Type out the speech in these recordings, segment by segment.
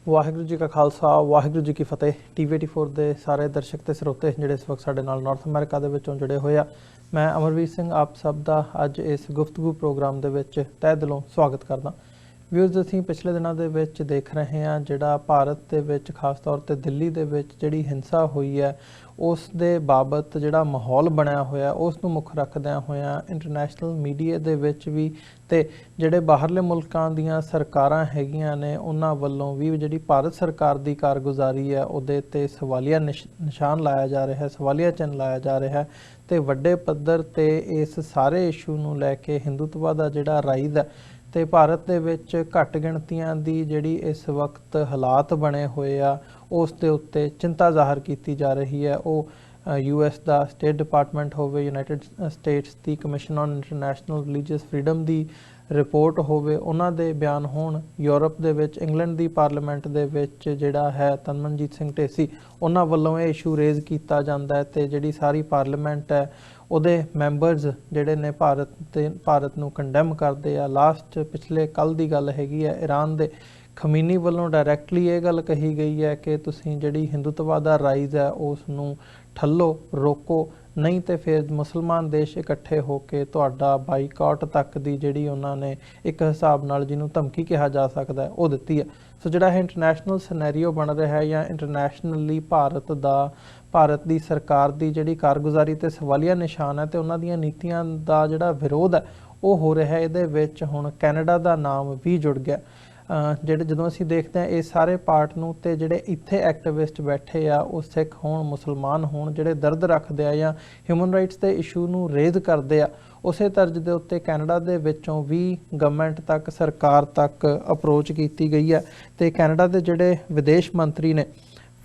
ਵਾਹਿਗੁਰੂ ਜੀ ਕਾ ਖਾਲਸਾ ਵਾਹਿਗੁਰੂ ਜੀ ਕੀ ਫਤਿਹ। TV84 ਦੇ ਸਾਰੇ ਦਰਸ਼ਕ ਤੇ ਸਰੋਤੇ ਜਿਹੜੇ ਇਸ ਵਕਤ ਸਾਡੇ ਨਾਲ ਨਾਰਥ ਅਮਰੀਕਾ ਦੇ ਵਿੱਚੋਂ ਜੁੜੇ ਹੋਏ ਆ, ਮੈਂ ਅਮਰਵੀਰ ਸਿੰਘ ਆਪ ਸਭ ਦਾ ਅੱਜ ਇਸ ਗੁਫ਼ਤਗੂ ਪ੍ਰੋਗਰਾਮ ਦੇ ਵਿੱਚ ਤਹਿ ਦਿਲੋਂ ਸਵਾਗਤ ਕਰਦਾ। ਵਿਊਅਰਸ, ਅਸੀਂ ਪਿਛਲੇ ਦਿਨਾਂ ਦੇ ਵਿੱਚ ਦੇਖ ਰਹੇ ਹਾਂ ਜਿਹੜਾ ਭਾਰਤ ਦੇ ਵਿੱਚ ਖਾਸ ਤੌਰ ਤੇ ਦਿੱਲੀ ਦੇ ਵਿੱਚ ਜਿਹੜੀ ਹਿੰਸਾ ਹੋਈ ਹੈ ਉਸ ਦੇ ਬਾਬਤ ਜਿਹੜਾ ਮਾਹੌਲ ਬਣਿਆ ਹੋਇਆ ਉਸ ਨੂੰ ਮੁੱਖ ਰੱਖਦਿਆਂ ਹੋਇਆਂ ਇੰਟਰਨੈਸ਼ਨਲ ਮੀਡੀਆ ਦੇ ਵਿੱਚ ਵੀ ਤੇ ਜਿਹੜੇ ਬਾਹਰਲੇ ਮੁਲਕਾਂ ਦੀਆਂ ਸਰਕਾਰਾਂ ਹੈਗੀਆਂ ਨੇ ਉਹਨਾਂ ਵੱਲੋਂ ਵੀ ਜਿਹੜੀ ਭਾਰਤ ਸਰਕਾਰ ਦੀ ਕਾਰਗੁਜ਼ਾਰੀ ਹੈ ਉਹਦੇ ਤੇ ਸਵਾਲੀਆ ਨਿਸ਼ਾਨ ਲਾਇਆ ਜਾ ਰਿਹਾ ਹੈ, ਸਵਾਲੀਆ ਚਿੰਨ੍ਹ ਲਾਇਆ ਜਾ ਰਿਹਾ ਹੈ ਤੇ ਵੱਡੇ ਪੱਧਰ ਤੇ ਇਸ ਸਾਰੇ ਇਸ਼ੂ ਨੂੰ ਲੈ ਕੇ ਹਿੰਦੂਤਵਾ ਦਾ ਜਿਹੜਾ ਰਾਈਜ਼ ਹੈ ਤੇ ਭਾਰਤ ਦੇ ਵਿੱਚ ਘੱਟ ਗਿਣਤੀਆਂ ਦੀ ਜਿਹੜੀ ਇਸ ਵਕਤ ਹਾਲਾਤ ਬਣੇ ਹੋਏ ਆ ਉਸ ਦੇ ਉੱਤੇ ਚਿੰਤਾ ਜ਼ਾਹਰ ਕੀਤੀ ਜਾ ਰਹੀ ਹੈ। ਉਹ US ਦਾ ਸਟੇਟ ਡਿਪਾਰਟਮੈਂਟ ਹੋਵੇ, United States the commission on international religious freedom the report ਹੋਵੇ, ਉਹਨਾਂ ਦੇ ਬਿਆਨ ਹੋਣ, ਯੂਰਪ ਦੇ ਵਿੱਚ ਇੰਗਲੈਂਡ ਦੀ ਪਾਰਲੀਮੈਂਟ ਦੇ ਵਿੱਚ ਜਿਹੜਾ ਹੈ ਤਨਮਨਜੀਤ ਸਿੰਘ ਢੇਸੀ ਉਹਨਾਂ ਵੱਲੋਂ ਇਹ ਇਸ਼ੂ ਰੇਜ਼ ਕੀਤਾ ਜਾਂਦਾ ਹੈ ਤੇ ਜਿਹੜੀ ਸਾਰੀ ਪਾਰਲੀਮੈਂਟ ਹੈ ਉਹਦੇ ਮੈਂਬਰਸ ਜਿਹੜੇ ਨੇ ਭਾਰਤ ਨੂੰ ਕੰਡੈਮ ਕਰਦੇ ਆ। ਲਾਸਟ ਪਿਛਲੇ ਕੱਲ੍ਹ ਦੀ ਗੱਲ ਹੈਗੀ ਹੈ, ਈਰਾਨ ਦੇ ਖਮੀਨੀ ਵੱਲੋਂ ਡਾਇਰੈਕਟਲੀ ਇਹ ਗੱਲ ਕਹੀ ਗਈ ਹੈ ਕਿ ਤੁਸੀਂ ਜਿਹੜੀ ਹਿੰਦੂਤਵਾ ਦਾ ਰਾਈਜ਼ ਹੈ ਉਸ ਨੂੰ ਠੱਲੋ, ਰੋਕੋ, ਨਹੀਂ ਤੇ ਫਿਰ ਮੁਸਲਮਾਨ ਦੇਸ਼ ਇਕੱਠੇ ਹੋ ਕੇ ਤੁਹਾਡਾ ਬਾਈਕਾਟ ਤੱਕ ਦੀ ਜਿਹੜੀ ਉਹਨਾਂ ਨੇ ਇੱਕ ਹਿਸਾਬ ਨਾਲ ਜਿਹਨੂੰ ਧਮਕੀ ਕਿਹਾ ਜਾ ਸਕਦਾ ਉਹ ਦਿੱਤੀ ਹੈ। ਸੋ ਜਿਹੜਾ ਇਹ ਇੰਟਰਨੈਸ਼ਨਲ ਸਿਨੈਰੀਓ ਬਣ ਰਿਹਾ ਹੈ ਜਾਂ ਇੰਟਰਨੈਸ਼ਨਲੀ ਭਾਰਤ ਦੀ ਸਰਕਾਰ ਦੀ ਜਿਹੜੀ ਕਾਰਗੁਜ਼ਾਰੀ ਤੇ ਸਵਾਲੀਆ ਨਿਸ਼ਾਨ ਹੈ ਤੇ ਉਹਨਾਂ ਦੀਆਂ ਨੀਤੀਆਂ ਦਾ ਜਿਹੜਾ ਵਿਰੋਧ ਹੈ ਉਹ ਹੋ ਰਿਹਾ ਹੈ। ਇਹਦੇ ਵਿੱਚ ਹੁਣ ਕੈਨੇਡਾ ਦਾ ਨਾਮ ਵੀ ਜੁੜ ਗਿਆ। ਜਦੋਂ ਅਸੀਂ ਦੇਖਦੇ ਹਾਂ ਇਹ ਸਾਰੇ ਪਾਰਟ ਨੂੰ ਤੇ ਜਿਹੜੇ ਇੱਥੇ ਐਕਟਿਵਿਸਟ ਬੈਠੇ ਆ ਉਹ ਸਿੱਖ ਹੋਣ, ਮੁਸਲਮਾਨ ਹੋਣ, ਜਿਹੜੇ ਦਰਦ ਰੱਖਦੇ ਆ ਜਾਂ ਹਿਊਮਨ ਰਾਈਟਸ ਦੇ ਇਸ਼ੂ ਨੂੰ ਰੇਜ਼ ਕਰਦੇ ਆ, ਉਸੇ ਤਰਜ਼ ਦੇ ਉੱਤੇ ਕੈਨੇਡਾ ਦੇ ਵਿੱਚੋਂ ਵੀ ਗਵਰਨਮੈਂਟ ਤੱਕ, ਸਰਕਾਰ ਤੱਕ ਅਪਰੋਚ ਕੀਤੀ ਗਈ ਹੈ ਤੇ ਕੈਨੇਡਾ ਦੇ ਜਿਹੜੇ ਵਿਦੇਸ਼ ਮੰਤਰੀ ਨੇ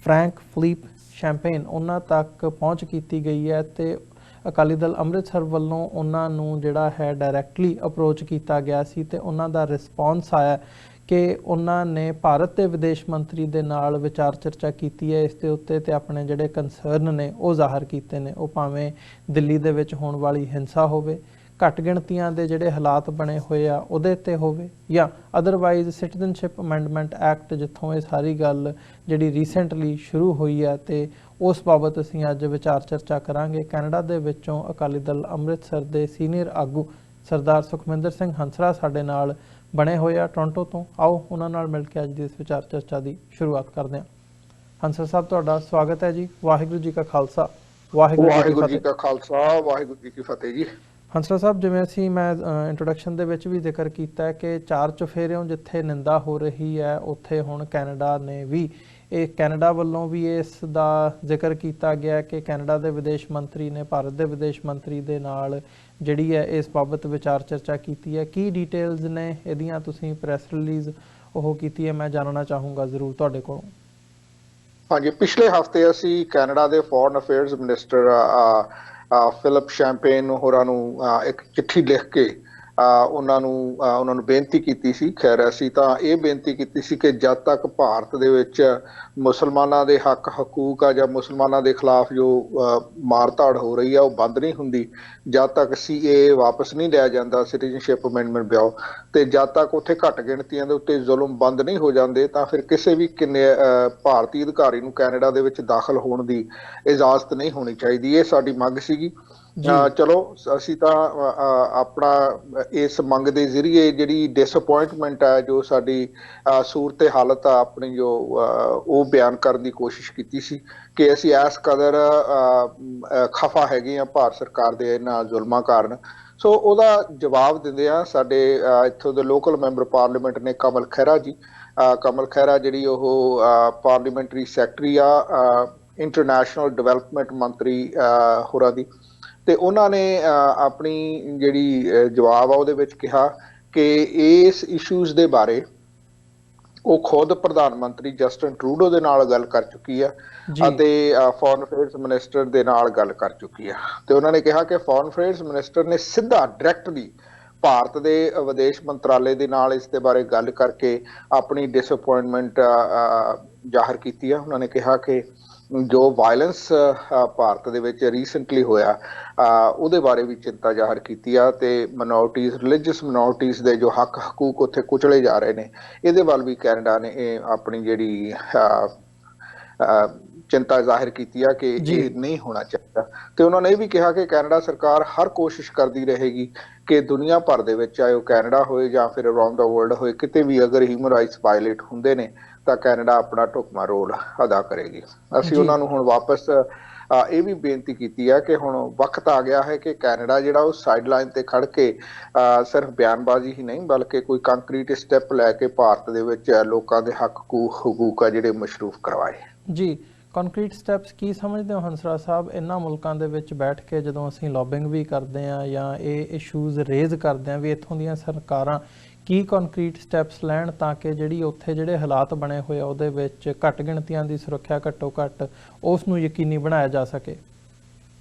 ਫਰੈਂਕ ਫਿਲਿਪ ਸ਼ੈਂਪੇਨ ਉਹਨਾਂ ਤੱਕ ਪਹੁੰਚ ਕੀਤੀ ਗਈ ਹੈ ਤੇ ਅਕਾਲੀ ਦਲ ਅੰਮ੍ਰਿਤਸਰ ਵੱਲੋਂ ਉਹਨਾਂ ਨੂੰ ਜਿਹੜਾ ਹੈ ਡਾਇਰੈਕਟਲੀ ਅਪਰੋਚ ਕੀਤਾ ਗਿਆ ਸੀ ਤੇ ਉਹਨਾਂ ਦਾ ਰਿਸਪੌਂਸ ਆਇਆ ਕਿ ਉਹਨਾਂ ਨੇ ਭਾਰਤ ਦੇ ਵਿਦੇਸ਼ ਮੰਤਰੀ ਦੇ ਨਾਲ ਵਿਚਾਰ ਚਰਚਾ ਕੀਤੀ ਹੈ ਇਸ ਦੇ ਉੱਤੇ ਤੇ ਆਪਣੇ ਜਿਹੜੇ ਕੰਸਰਨ ਨੇ ਉਹ ਜ਼ਾਹਰ ਕੀਤੇ ਨੇ। ਉਹ ਭਾਵੇਂ ਦਿੱਲੀ ਦੇ ਵਿੱਚ ਹੋਣ ਵਾਲੀ ਹਿੰਸਾ ਹੋਵੇ, ਘੱਟ ਗਿਣਤੀਆਂ ਦੇ ਜਿਹੜੇ ਹਾਲਾਤ ਬਣੇ ਹੋਏ ਆ ਉਹਦੇ ਤੇ ਹੋਵੇ ਜਾਂ ਅਦਰਵਾਈਜ਼ ਸਿਟੀਜ਼ਨਸ਼ਿਪ ਅਮੈਂਡਮੈਂਟ ਐਕਟ ਜਿੱਥੋਂ ਇਹ ਸਾਰੀ ਗੱਲ ਜਿਹੜੀ ਰੀਸੈਂਟਲੀ ਸ਼ੁਰੂ ਹੋਈ ਹੈ ਤੇ ਉਸ ਬਾਬਤ ਅਸੀਂ ਅੱਜ ਵਿਚਾਰ ਚਰਚਾ ਕਰਾਂਗੇ। ਕੈਨੇਡਾ ਦੇ ਵਿੱਚੋਂ ਅਕਾਲੀ ਦਲ ਅੰਮ੍ਰਿਤਸਰ ਦੇ ਸੀਨੀਅਰ ਆਗੂ ਸਰਦਾਰ ਸੁਖਮਿੰਦਰ ਸਿੰਘ ਹੰਸਰਾ ਸਾਡੇ ਨਾਲ ਬਣੇ ਹੋਏ ਆ ਟੋਰਾਂਟੋ ਤੋਂ। ਆਓ ਉਹਨਾਂ ਨਾਲ ਮਿਲ ਕੇ ਅੱਜ ਦੀ ਇਸ ਵਿਚਾਰ ਚਰਚਾ ਦੀ ਸ਼ੁਰੂਆਤ ਕਰਦੇ ਹਾਂ। ਹੰਸਰਾ ਸਾਹਿਬ, ਤੁਹਾਡਾ ਸਵਾਗਤ ਹੈ ਜੀ। ਵਾਹਿਗੁਰੂ ਜੀ ਕਾ ਖਾਲਸਾ ਵਾਹਿਗੁਰੂ ਜੀ ਕਾ ਖਾਲਸਾ ਵਾਹਿਗੁਰੂ ਜੀ ਕੀ ਫਤਿਹ ਜੀ। ਹੰਸਰਾ ਸਾਹਿਬ, ਜਿਵੇਂ ਮੈਂ ਇੰਟਰੋਡਕਸ਼ਨ ਦੇ ਵਿੱਚ ਵੀ ਜ਼ਿਕਰ ਕੀਤਾ ਹੈ ਕਿ ਚਾਰ ਚੁਫੇਰਿਓਂ ਜਿੱਥੇ ਨਿੰਦਾ ਹੋ ਰਹੀ ਹੈ ਉੱਥੇ ਹੁਣ ਕੈਨੇਡਾ ਨੇ ਵੀ ਕੈਨੇਡਾ ਵੱਲੋਂ ਵੀ ਇਸ ਦਾ ਜ਼ਿਕਰ ਕੀਤਾ ਗਿਆ ਕਿ ਕੈਨੇਡਾ ਦੇ ਵਿਦੇਸ਼ ਮੰਤਰੀ ਨੇ ਭਾਰਤ ਦੇ ਵਿਦੇਸ਼ ਮੰਤਰੀ ਦੇ ਨਾਲ ਜਿਹੜੀ ਹੈ ਇਸ ਬਾਬਤ ਵਿਚਾਰ ਚਰਚਾ ਕੀਤੀ ਹੈ। ਕੀ ਡਿਟੇਲਸ ਨੇ ਇਹਦੀਆਂ? ਤੁਸੀਂ ਪ੍ਰੈਸ ਰਿਲੀਜ਼ ਉਹ ਕੀਤੀ ਹੈ, ਮੈਂ ਜਾਣਨਾ ਚਾਹੂੰਗਾ ਜ਼ਰੂਰ ਤੁਹਾਡੇ ਕੋਲੋਂ। ਹਾਂਜੀ, ਪਿਛਲੇ ਹਫ਼ਤੇ ਅਸੀਂ ਕੈਨੇਡਾ ਦੇ foreign affairs minister Philip champagne ਹੋਰਾਂ ਨੂੰ ਇੱਕ ਚਿੱਠੀ ਲਿਖ ਕੇ ਉਹਨਾਂ ਨੂੰ ਬੇਨਤੀ ਕੀਤੀ ਸੀ। ਖੈਰ, ਅਸੀਂ ਤਾਂ ਇਹ ਬੇਨਤੀ ਕੀਤੀ ਸੀ ਕਿ ਜਦ ਤੱਕ ਭਾਰਤ ਦੇ ਵਿੱਚ ਮੁਸਲਮਾਨਾਂ ਦੇ ਹਕੂਕ ਆ ਜਾਂ ਮੁਸਲਮਾਨਾਂ ਦੇ ਖਿਲਾਫ ਜੋ ਮਾਰਧਾੜ ਹੋ ਰਹੀ ਆ ਉਹ ਬੰਦ ਨਹੀਂ ਹੁੰਦੀ, ਜਦ ਤੱਕ CAA ਵਾਪਸ ਨਹੀਂ ਲਿਆ ਜਾਂਦਾ, ਸਿਟੀਜ਼ਨਸ਼ਿਪ ਅਮੈਂਡਮੈਂਟ ਬਿੱਲ, ਤੇ ਜਦ ਤੱਕ ਉੱਥੇ ਘੱਟ ਗਿਣਤੀਆਂ ਦੇ ਉੱਤੇ ਜ਼ੁਲਮ ਬੰਦ ਨਹੀਂ ਹੋ ਜਾਂਦੇ ਤਾਂ ਫਿਰ ਕਿਸੇ ਵੀ ਭਾਰਤੀ ਅਧਿਕਾਰੀ ਨੂੰ ਕੈਨੇਡਾ ਦੇ ਵਿੱਚ ਦਾਖਲ ਹੋਣ ਦੀ ਇਜਾਜ਼ਤ ਨਹੀਂ ਹੋਣੀ ਚਾਹੀਦੀ। ਇਹ ਸਾਡੀ ਮੰਗ ਸੀਗੀ। ਚਲੋ, ਅਸੀਂ ਤਾਂ ਆਪਣਾ ਇਸ ਮੰਗ ਦੇ ਜ਼ਰੀਏ ਜਿਹੜੀ ਡਿਸਅਪੁਆਇੰਟਮੈਂਟ ਹੈ, ਜੋ ਸਾਡੀ ਸੂਰਤ ਹਾਲਤ ਆ ਆਪਣੀ, ਜੋ ਉਹ ਬਿਆਨ ਕਰਨ ਦੀ ਕੋਸ਼ਿਸ਼ ਕੀਤੀ ਸੀ ਕਿ ਅਸੀਂ ਇਸ ਕਦਰ ਖਫਾ ਹੈਗੇ ਹਾਂ ਭਾਰਤ ਸਰਕਾਰ ਦੇ ਇਹਨਾਂ ਜ਼ੁਲਮਾਂ ਕਾਰਨ। ਸੋ ਉਹਦਾ ਜਵਾਬ ਦਿੰਦੇ ਆ ਸਾਡੇ ਇੱਥੋਂ ਦੇ ਲੋਕਲ ਮੈਂਬਰ ਪਾਰਲੀਮੈਂਟ ਨੇ ਕਮਲ ਖਹਿਰਾ ਜੀ। ਕਮਲ ਖਹਿਰਾ ਜਿਹੜੀ ਉਹ ਪਾਰਲੀਮੈਂਟਰੀ ਸੈਕਟਰੀ ਆ ਇੰਟਰਨੈਸ਼ਨਲ ਡਿਵੈਲਪਮੈਂਟ ਮੰਤਰੀ ਹੋਰਾਂ ਦੀ, ਤੇ ਉਹਨਾਂ ਨੇ ਆਪਣੀ ਜਿਹੜੀ ਜਵਾਬ ਆ ਉਹਦੇ ਵਿੱਚ ਕਿਹਾ ਕਿ ਇਸ ਇਸ਼ੂਜ਼ ਦੇ ਬਾਰੇ ਉਹ ਖੁਦ ਪ੍ਰਧਾਨ ਮੰਤਰੀ ਜਸਟਿਨ ਟਰੂਡੋ ਦੇ ਨਾਲ ਗੱਲ ਕਰ ਚੁੱਕੀ ਆ ਅਤੇ ਫੋਰਨ ਅਫੇਅਰਸ ਮਿਨਿਸਟਰ ਦੇ ਨਾਲ ਗੱਲ ਕਰ ਚੁੱਕੀ ਆ। ਤੇ ਉਹਨਾਂ ਨੇ ਕਿਹਾ ਕਿ ਫੋਰਨ ਅਫੇਅਰਸ ਮਿਨਿਸਟਰ ਨੇ ਸਿੱਧਾ ਡਾਇਰੈਕਟਲੀ ਭਾਰਤ ਦੇ ਵਿਦੇਸ਼ ਮੰਤਰਾਲੇ ਦੇ ਨਾਲ ਇਸ ਦੇ ਬਾਰੇ ਗੱਲ ਕਰਕੇ ਆਪਣੀ ਡਿਸਅਪੁਆਇੰਟਮੈਂਟ ਜ਼ਾਹਰ ਕੀਤੀ ਆ। ਉਹਨਾਂ ਨੇ ਕਿਹਾ ਕਿ ਜੋ ਵਾਇਲੈਂਸ ਭਾਰਤ ਦੇ ਵਿੱਚ ਰੀਸੈਂਟਲੀ ਹੋਇਆ ਉਹਦੇ ਬਾਰੇ ਵੀ ਚਿੰਤਾ ਜ਼ਾਹਰ ਕੀਤੀ ਆ, ਤੇ ਮਿਨੋਰਟੀਜ਼, ਰਿਲੀਜੀਅਸ ਮਿਨੋਰਟੀਜ਼ ਦੇ ਜੋ ਹੱਕ ਹਕੂਕ ਉੱਥੇ ਕੁਚਲੇ ਜਾ ਰਹੇ ਨੇ, ਇਹਦੇ ਵੱਲ ਵੀ ਕੈਨੇਡਾ ਨੇ ਇਹ ਆਪਣੀ ਜਿਹੜੀ ਚਿੰਤਾ ਜ਼ਾਹਿਰ ਕੀਤੀ ਆ ਕਿ ਇਹ ਨਹੀਂ ਹੋਣਾ ਚਾਹੀਦਾ। ਤੇ ਉਹਨਾਂ ਨੇ ਇਹ ਵੀ ਕਿਹਾ ਕਿ ਕੈਨੇਡਾ ਸਰਕਾਰ ਹਰ ਕੋਸ਼ਿਸ਼ ਕਰਦੀ ਰਹੇਗੀ ਕਿ ਦੁਨੀਆ ਭਰ ਦੇ ਵਿੱਚ, ਚਾਹੇ ਉਹ ਕੈਨੇਡਾ ਹੋਏ ਜਾਂ ਫਿਰ ਅਰਾਊਂਡ ਦਾ ਵਰਲਡ ਹੋਏ, ਕਿਤੇ ਵੀ ਅਗਰ ਹਿਊਮਨ ਰਾਈਟਸ ਵਾਇਲੇਟ ਹੁੰਦੇ ਨੇ ਤਾਂ ਕੈਨੇਡਾ ਆਪਣਾ ਢੁਕਵਾਂ ਰੋਲ ਅਦਾ ਕਰੇਗੀ। ਅਸੀਂ ਉਹਨਾਂ ਨੂੰ ਹੁਣ ਵਾਪਸ ਇਹ ਵੀ ਬੇਨਤੀ ਕੀਤੀ ਹੈ ਕਿ ਹੁਣ ਵਕਤ ਆ ਗਿਆ ਹੈ ਕਿ ਕੈਨੇਡਾ ਜਿਹੜਾ ਉਹ ਸਾਈਡਲਾਈਨ ਤੇ ਖੜ ਕੇ ਸਿਰਫ ਬਿਆਨਬਾਜ਼ੀ ਹੀ ਨਹੀਂ ਬਲਕਿ ਕੋਈ ਕੰਕਰੀਟ ਸਟੈਪ ਲੈ ਕੇ ਭਾਰਤ ਦੇ ਵਿੱਚ ਲੋਕਾਂ ਦੇ ਹੱਕ ਹਕੂਕ ਆ ਜਿਹੜੇ ਮਸ਼ਰੂਫ ਕਰਵਾਏ। ਜੀ, ਕੰਕਰੀਟ ਸਟੈਪਸ ਕੀ ਸਮਝਦੇ ਹੋ ਹੰਸਰਾਜ ਸਾਹਿਬ? ਇਹਨਾਂ ਮੁਲਕਾਂ ਦੇ ਵਿੱਚ ਬੈਠ ਕੇ ਜਦੋਂ ਅਸੀਂ ਲੌਬਿੰਗ ਵੀ ਕਰਦੇ ਹਾਂ ਜਾਂ ਇਹ ਇਸ਼ੂਜ਼ ਰੇਜ਼ ਕਰਦੇ ਹਾਂ ਵੀ ਇੱਥੋਂ ਦੀਆਂ ਸਰਕਾਰਾਂ ਕੀ ਕੰਕਰੀਟ ਸਟੈਪਸ ਲੈਣ ਤਾਂ ਕਿ ਜਿਹੜੀ ਉੱਥੇ ਜਿਹੜੇ ਹਾਲਾਤ ਬਣੇ ਹੋਏ ਆ ਉਹਦੇ ਵਿੱਚ ਘੱਟ ਗਿਣਤੀਆਂ ਦੀ ਸੁਰੱਖਿਆ ਘੱਟੋ ਘੱਟ ਉਸ ਨੂੰ ਯਕੀਨੀ ਬਣਾਇਆ ਜਾ ਸਕੇ?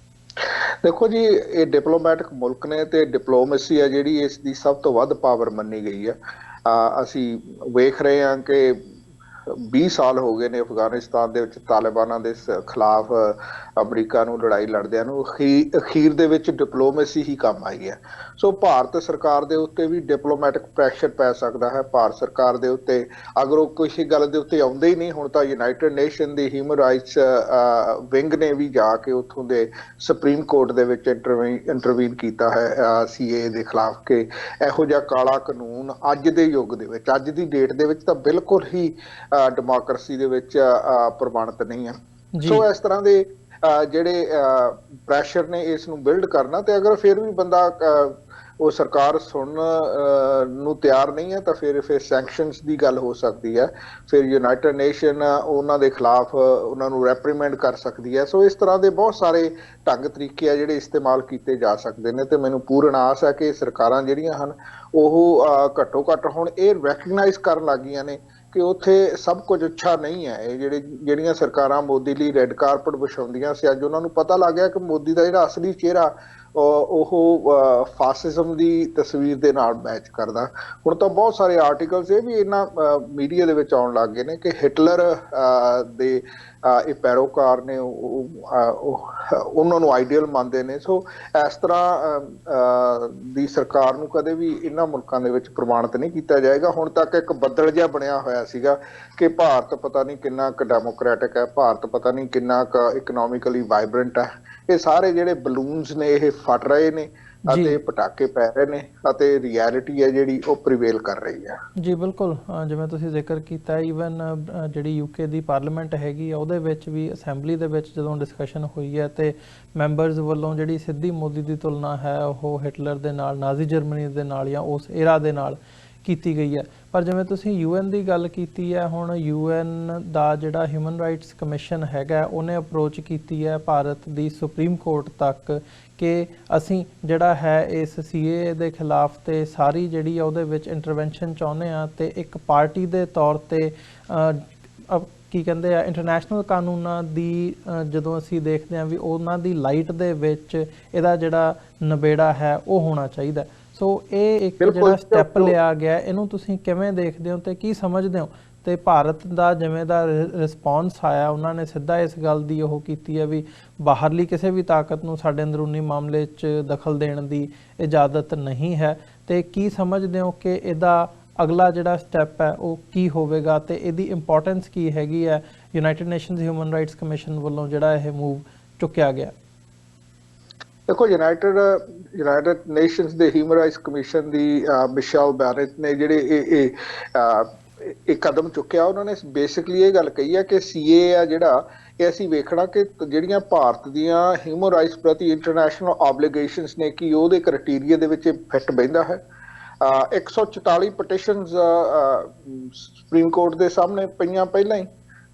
ਦੇਖੋ ਜੀ, ਇਹ ਡਿਪਲੋਮੈਟਿਕ ਮੁਲਕ ਨੇ ਤੇ ਡਿਪਲੋਮੇਸੀ ਹੈ ਜਿਹੜੀ ਇਸ ਦੀ ਸਭ ਤੋਂ ਵੱਧ ਪਾਵਰ ਮੰਨੀ ਗਈ ਹੈ। ਅਸੀਂ ਵੇਖ ਰਹੇ ਹਾਂ ਕਿ 20 ਸਾਲ ਹੋ ਗਏ ਨੇ ਅਫਗਾਨਿਸਤਾਨ ਦੇ ਵਿੱਚ ਤਾਲਿਬਾਨਾਂ ਦੇ ਖਿਲਾਫ ਅਮਰੀਕਾ ਨੂੰ ਲੜਾਈ ਲੜਦਿਆਂ ਨੂੰ। ਅਖੀਰ ਦੇ ਵਿੱਚ ਡਿਪਲੋਮੇਸੀ ਹੀ ਕੰਮ ਆਈ ਹੈ। ਸੋ ਭਾਰਤ ਸਰਕਾਰ ਦੇ ਉੱਤੇ ਵੀ ਡਿਪਲੋਮੈਟਿਕ ਪ੍ਰੈਸ਼ਰ ਪੈ ਸਕਦਾ ਹੈ। ਭਾਰਤ ਸਰਕਾਰ ਦੇ ਉੱਤੇ ਅਗਰ ਉਹ ਕਿਸੇ ਗੱਲ ਦੇ ਉੱਤੇ ਆਉਂਦੇ ਹੀ ਨਹੀਂ, ਹੁਣ ਤਾਂ ਯੂਨਾਈਟਿਡ ਨੇਸ਼ਨ ਦੀ ਹਿਊਮਨ ਰਾਈਟਸ ਵਿੰਗ ਨੇ ਵੀ ਜਾ ਕੇ ਉੱਥੋਂ ਦੇ ਸੁਪਰੀਮ ਕੋਰਟ ਦੇ ਵਿੱਚ ਇੰਟਰਵੀਨ ਕੀਤਾ ਹੈ CAA ਦੇ ਖਿਲਾਫ ਕਿ ਇਹੋ ਜਿਹਾ ਕਾਲਾ ਕਾਨੂੰਨ ਅੱਜ ਦੇ ਯੁੱਗ ਦੇ ਵਿੱਚ, ਅੱਜ ਦੀ ਡੇਟ ਦੇ ਵਿੱਚ ਤਾਂ ਬਿਲਕੁਲ ਹੀ ਡੈਮੋਕ੍ਰੇਸੀ ਦੇ ਵਿੱਚ ਪ੍ਰਵਾਨਿਤ ਨਹੀਂ ਹੈ। ਸੋ ਇਸ ਤਰ੍ਹਾਂ ਦੇ ਜਿਹੜੇ ਪ੍ਰੈਸ਼ਰ ਨੇ ਇਸ ਨੂੰ ਬਿਲਡ ਕਰਨਾ, ਤੇ ਅਗਰ ਫਿਰ ਵੀ ਬੰਦਾ ਉਹ ਸਰਕਾਰ ਸੁਣਨ ਨੂੰ ਤਿਆਰ ਨਹੀਂ ਹੈ ਤਾਂ ਫਿਰ ਸੈਂਕਸ਼ਨਸ ਦੀ ਗੱਲ ਹੋ ਸਕਦੀ ਹੈ। ਫਿਰ ਯੂਨਾਈਟਿਡ ਨੇਸ਼ਨ ਉਹਨਾਂ ਦੇ ਖਿਲਾਫ ਉਹਨਾਂ ਨੂੰ ਰੈਪਰੀਮੈਂਡ ਕਰ ਸਕਦੀ ਹੈ। ਸੋ ਇਸ ਤਰ੍ਹਾਂ ਦੇ ਬਹੁਤ ਸਾਰੇ ਢੰਗ ਤਰੀਕੇ ਆ ਜਿਹੜੇ ਇਸਤੇਮਾਲ ਕੀਤੇ ਜਾ ਸਕਦੇ ਨੇ, ਤੇ ਮੈਨੂੰ ਪੂਰਨ ਆਸ ਹੈ ਕਿ ਸਰਕਾਰਾਂ ਜਿਹੜੀਆਂ ਹਨ ਉਹ ਘੱਟੋ ਘੱਟ ਹੁਣ ਇਹ ਰੈਕਗਨਾਈਜ਼ ਕਰਨ ਲੱਗ ਗਈਆਂ ਨੇ ਕਿ ਉੱਥੇ ਸਭ ਕੁਝ ਅੱਛਾ ਨਹੀਂ ਹੈ। ਇਹ ਜਿਹੜੀਆਂ ਸਰਕਾਰਾਂ ਮੋਦੀ ਲਈ ਰੈੱਡ ਕਾਰਪਟ ਵਿਛਾਉਂਦੀਆਂ ਸੀ, ਅੱਜ ਉਹਨਾਂ ਨੂੰ ਪਤਾ ਲੱਗ ਗਿਆ ਕਿ ਮੋਦੀ ਦਾ ਜਿਹੜਾ ਅਸਲੀ ਚਿਹਰਾ ਉਹ ਫਾਸਿਜ਼ਮ ਦੀ ਤਸਵੀਰ ਦੇ ਨਾਲ ਮੈਚ ਕਰਦਾ। ਹੁਣ ਤਾਂ ਬਹੁਤ ਸਾਰੇ ਆਰਟੀਕਲਸ ਇਹ ਵੀ ਇਹਨਾਂ ਮੀਡੀਆ ਦੇ ਵਿੱਚ ਆਉਣ ਲੱਗ ਗਏ ਨੇ ਕਿ ਹਿਟਲਰ ਦੇ ਇਹ ਪੈਰੋਕਾਰ ਨੇ, ਉਹਨਾਂ ਨੂੰ ਆਈਡੀਅਲ ਮੰਨਦੇ ਨੇ। ਸੋ ਇਸ ਤਰ੍ਹਾਂ ਦੀ ਸਰਕਾਰ ਨੂੰ ਕਦੇ ਵੀ ਇਹਨਾਂ ਮੁਲਕਾਂ ਦੇ ਵਿੱਚ ਪ੍ਰਵਾਨਿਤ ਨਹੀਂ ਕੀਤਾ ਜਾਏਗਾ। ਹੁਣ ਤੱਕ ਇੱਕ ਬੱਦਲ ਜਿਹਾ ਬਣਿਆ ਹੋਇਆ ਸੀਗਾ ਕਿ ਭਾਰਤ ਪਤਾ ਨਹੀਂ ਕਿੰਨਾ ਕੁ ਡੈਮੋਕ੍ਰੈਟਿਕ ਹੈ, ਭਾਰਤ ਪਤਾ ਨਹੀਂ ਕਿੰਨਾ ਕੁ ਇਕਨੋਮਿਕਲੀ ਵਾਈਬ੍ਰੈਂਟ ਹੈ। ਇਹ ਸਾਰੇ ਜਿਹੜੇ ਬਲੂਨਸ ਨੇ ਇਹ ਫਟ ਰਹੇ ਨੇ ਅਤੇ ਪਟਾਕੇ ਪੈ ਰਹੇ ਨੇ, ਅਤੇ ਰਿਐਲਿਟੀ ਹੈ ਜਿਹੜੀ ਉਹ ਪ੍ਰੀਵੇਲ ਕਰ ਰਹੀ ਹੈ। ਜੀ ਬਿਲਕੁਲ, ਜਿਵੇਂ ਤੁਸੀਂ ਜ਼ਿਕਰ ਕੀਤਾ, ਈਵਨ ਜਿਹੜੀ UK ਦੀ ਪਾਰਲੀਮੈਂਟ ਹੈਗੀ ਆ ਉਹਦੇ ਵਿੱਚ ਵੀ ਅਸੈਂਬਲੀ ਦੇ ਵਿੱਚ ਜਦੋਂ ਡਿਸਕਸ਼ਨ ਹੋਈ ਹੈ ਤੇ ਮੈਂਬਰਸ ਵੱਲੋਂ ਜਿਹੜੀ ਸਿੱਧੀ ਮੋਦੀ ਦੀ ਤੁਲਨਾ ਹੈ ਉਹ ਹਿਟਲਰ ਦੇ ਨਾਲ, ਨਾਜ਼ੀ ਜਰਮਨੀ ਦੇ ਨਾਲ ਜਾਂ ਉਸ ਏਰਾ ਦੇ ਨਾਲ ਕੀਤੀ ਗਈ ਹੈ। ਪਰ ਜਿਵੇਂ ਤੁਸੀਂ UN ਦੀ ਗੱਲ ਕੀਤੀ ਹੈ, ਹੁਣ UN ਦਾ ਜਿਹੜਾ ਹਿਊਮਨ ਰਾਈਟਸ ਕਮਿਸ਼ਨ ਹੈਗਾ ਉਹਨੇ ਅਪਰੋਚ ਕੀਤੀ ਹੈ ਭਾਰਤ ਦੀ ਸੁਪਰੀਮ ਕੋਰਟ ਤੱਕ ਕਿ ਅਸੀਂ ਜਿਹੜਾ ਹੈ ਇਸ CAA ਦੇ ਖਿਲਾਫ ਤੇ ਸਾਰੀ ਜਿਹੜੀ ਉਹਦੇ ਵਿੱਚ ਇੰਟਰਵੈਂਸ਼ਨ ਚਾਹੁੰਦੇ ਹਾਂ, ਤੇ ਇੱਕ ਪਾਰਟੀ ਦੇ ਤੌਰ ਤੇ ਕੀ ਕਹਿੰਦੇ ਆ ਇੰਟਰਨੈਸ਼ਨਲ ਕਾਨੂੰਨਾਂ ਦੀ ਜਦੋਂ ਅਸੀਂ ਦੇਖਦੇ ਹਾਂ ਵੀ ਉਹਨਾਂ ਦੀ ਲਾਈਟ ਦੇ ਵਿੱਚ ਇਹਦਾ ਜਿਹੜਾ ਨਿਬੇੜਾ ਹੈ ਉਹ ਹੋਣਾ ਚਾਹੀਦਾ। ਸੋ ਇਹ ਇੱਕ ਜਿਹੜਾ ਸਟੈਪ ਲਿਆ ਗਿਆ, ਇਹਨੂੰ ਤੁਸੀਂ ਕਿਵੇਂ ਦੇਖਦੇ ਹੋ ਤੇ ਕੀ ਸਮਝਦੇ ਹੋ? ਤੇ ਭਾਰਤ ਦਾ ਜਿਵੇਂ ਦਾ ਰਿਸਪੌਂਸ ਆਇਆ, ਉਹਨਾਂ ਨੇ ਸਿੱਧਾ ਇਸ ਗੱਲ ਦੀ ਉਹ ਕੀਤੀ ਹੈ ਵੀ ਬਾਹਰਲੀ ਕਿਸੇ ਵੀ ਤਾਕਤ ਨੂੰ ਸਾਡੇ ਅੰਦਰੂਨੀ ਮਾਮਲੇ 'ਚ ਦਖਲ ਦੇਣ ਦੀ ਇਜਾਜ਼ਤ ਨਹੀਂ ਹੈ। ਤੇ ਕੀ ਸਮਝਦੇ ਹੋ ਕਿ ਇਹਦਾ ਅਗਲਾ ਜਿਹੜਾ ਸਟੈਪ ਹੈ ਉਹ ਕੀ ਹੋਵੇਗਾ ਤੇ ਇਹਦੀ ਇੰਪੋਰਟੈਂਸ ਕੀ ਹੈਗੀ ਹੈ United nations human rights commission ਵੱਲੋਂ ਜਿਹੜਾ ਇਹ ਮੂਵ ਚੁੱਕਿਆ ਗਿਆ? ਦੇਖੋ, ਯੂਨਾਈਟਿਡ ਨੇਸ਼ਨਸ ਦੇ ਹਿਊਮਨ ਰਾਈਟਸ ਕਮਿਸ਼ਨ ਦੀ ਮਿਸ਼ੇਲ ਬਾਰਨੇਟ ਨੇ ਜਿਹੜੇ ਇਹ ਕਦਮ ਚੁੱਕਿਆ, ਉਹਨਾਂ ਨੇ ਬੇਸਿਕਲੀ ਇਹ ਗੱਲ ਕਹੀ ਹੈ ਕਿ CAA ਆ ਜਿਹੜਾ ਇਹ ਅਸੀਂ ਵੇਖਣਾ ਕਿ ਜਿਹੜੀਆਂ ਭਾਰਤ ਦੀਆਂ ਹਿਊਮਨ ਰਾਈਟਸ ਪ੍ਰਤੀ ਇੰਟਰਨੈਸ਼ਨਲ ਆਬਲੀਗੇਸ਼ਨਸ ਨੇ ਕਿ ਉਹਦੇ ਕ੍ਰਾਈਟੇਰੀਆ ਦੇ ਵਿੱਚ ਫਿੱਟ ਬਹਿੰਦਾ ਹੈ। 144 ਪਟੀਸ਼ਨਸ ਸੁਪਰੀਮ ਕੋਰਟ ਦੇ ਸਾਹਮਣੇ ਪਈਆਂ ਪਹਿਲਾਂ ਹੀ,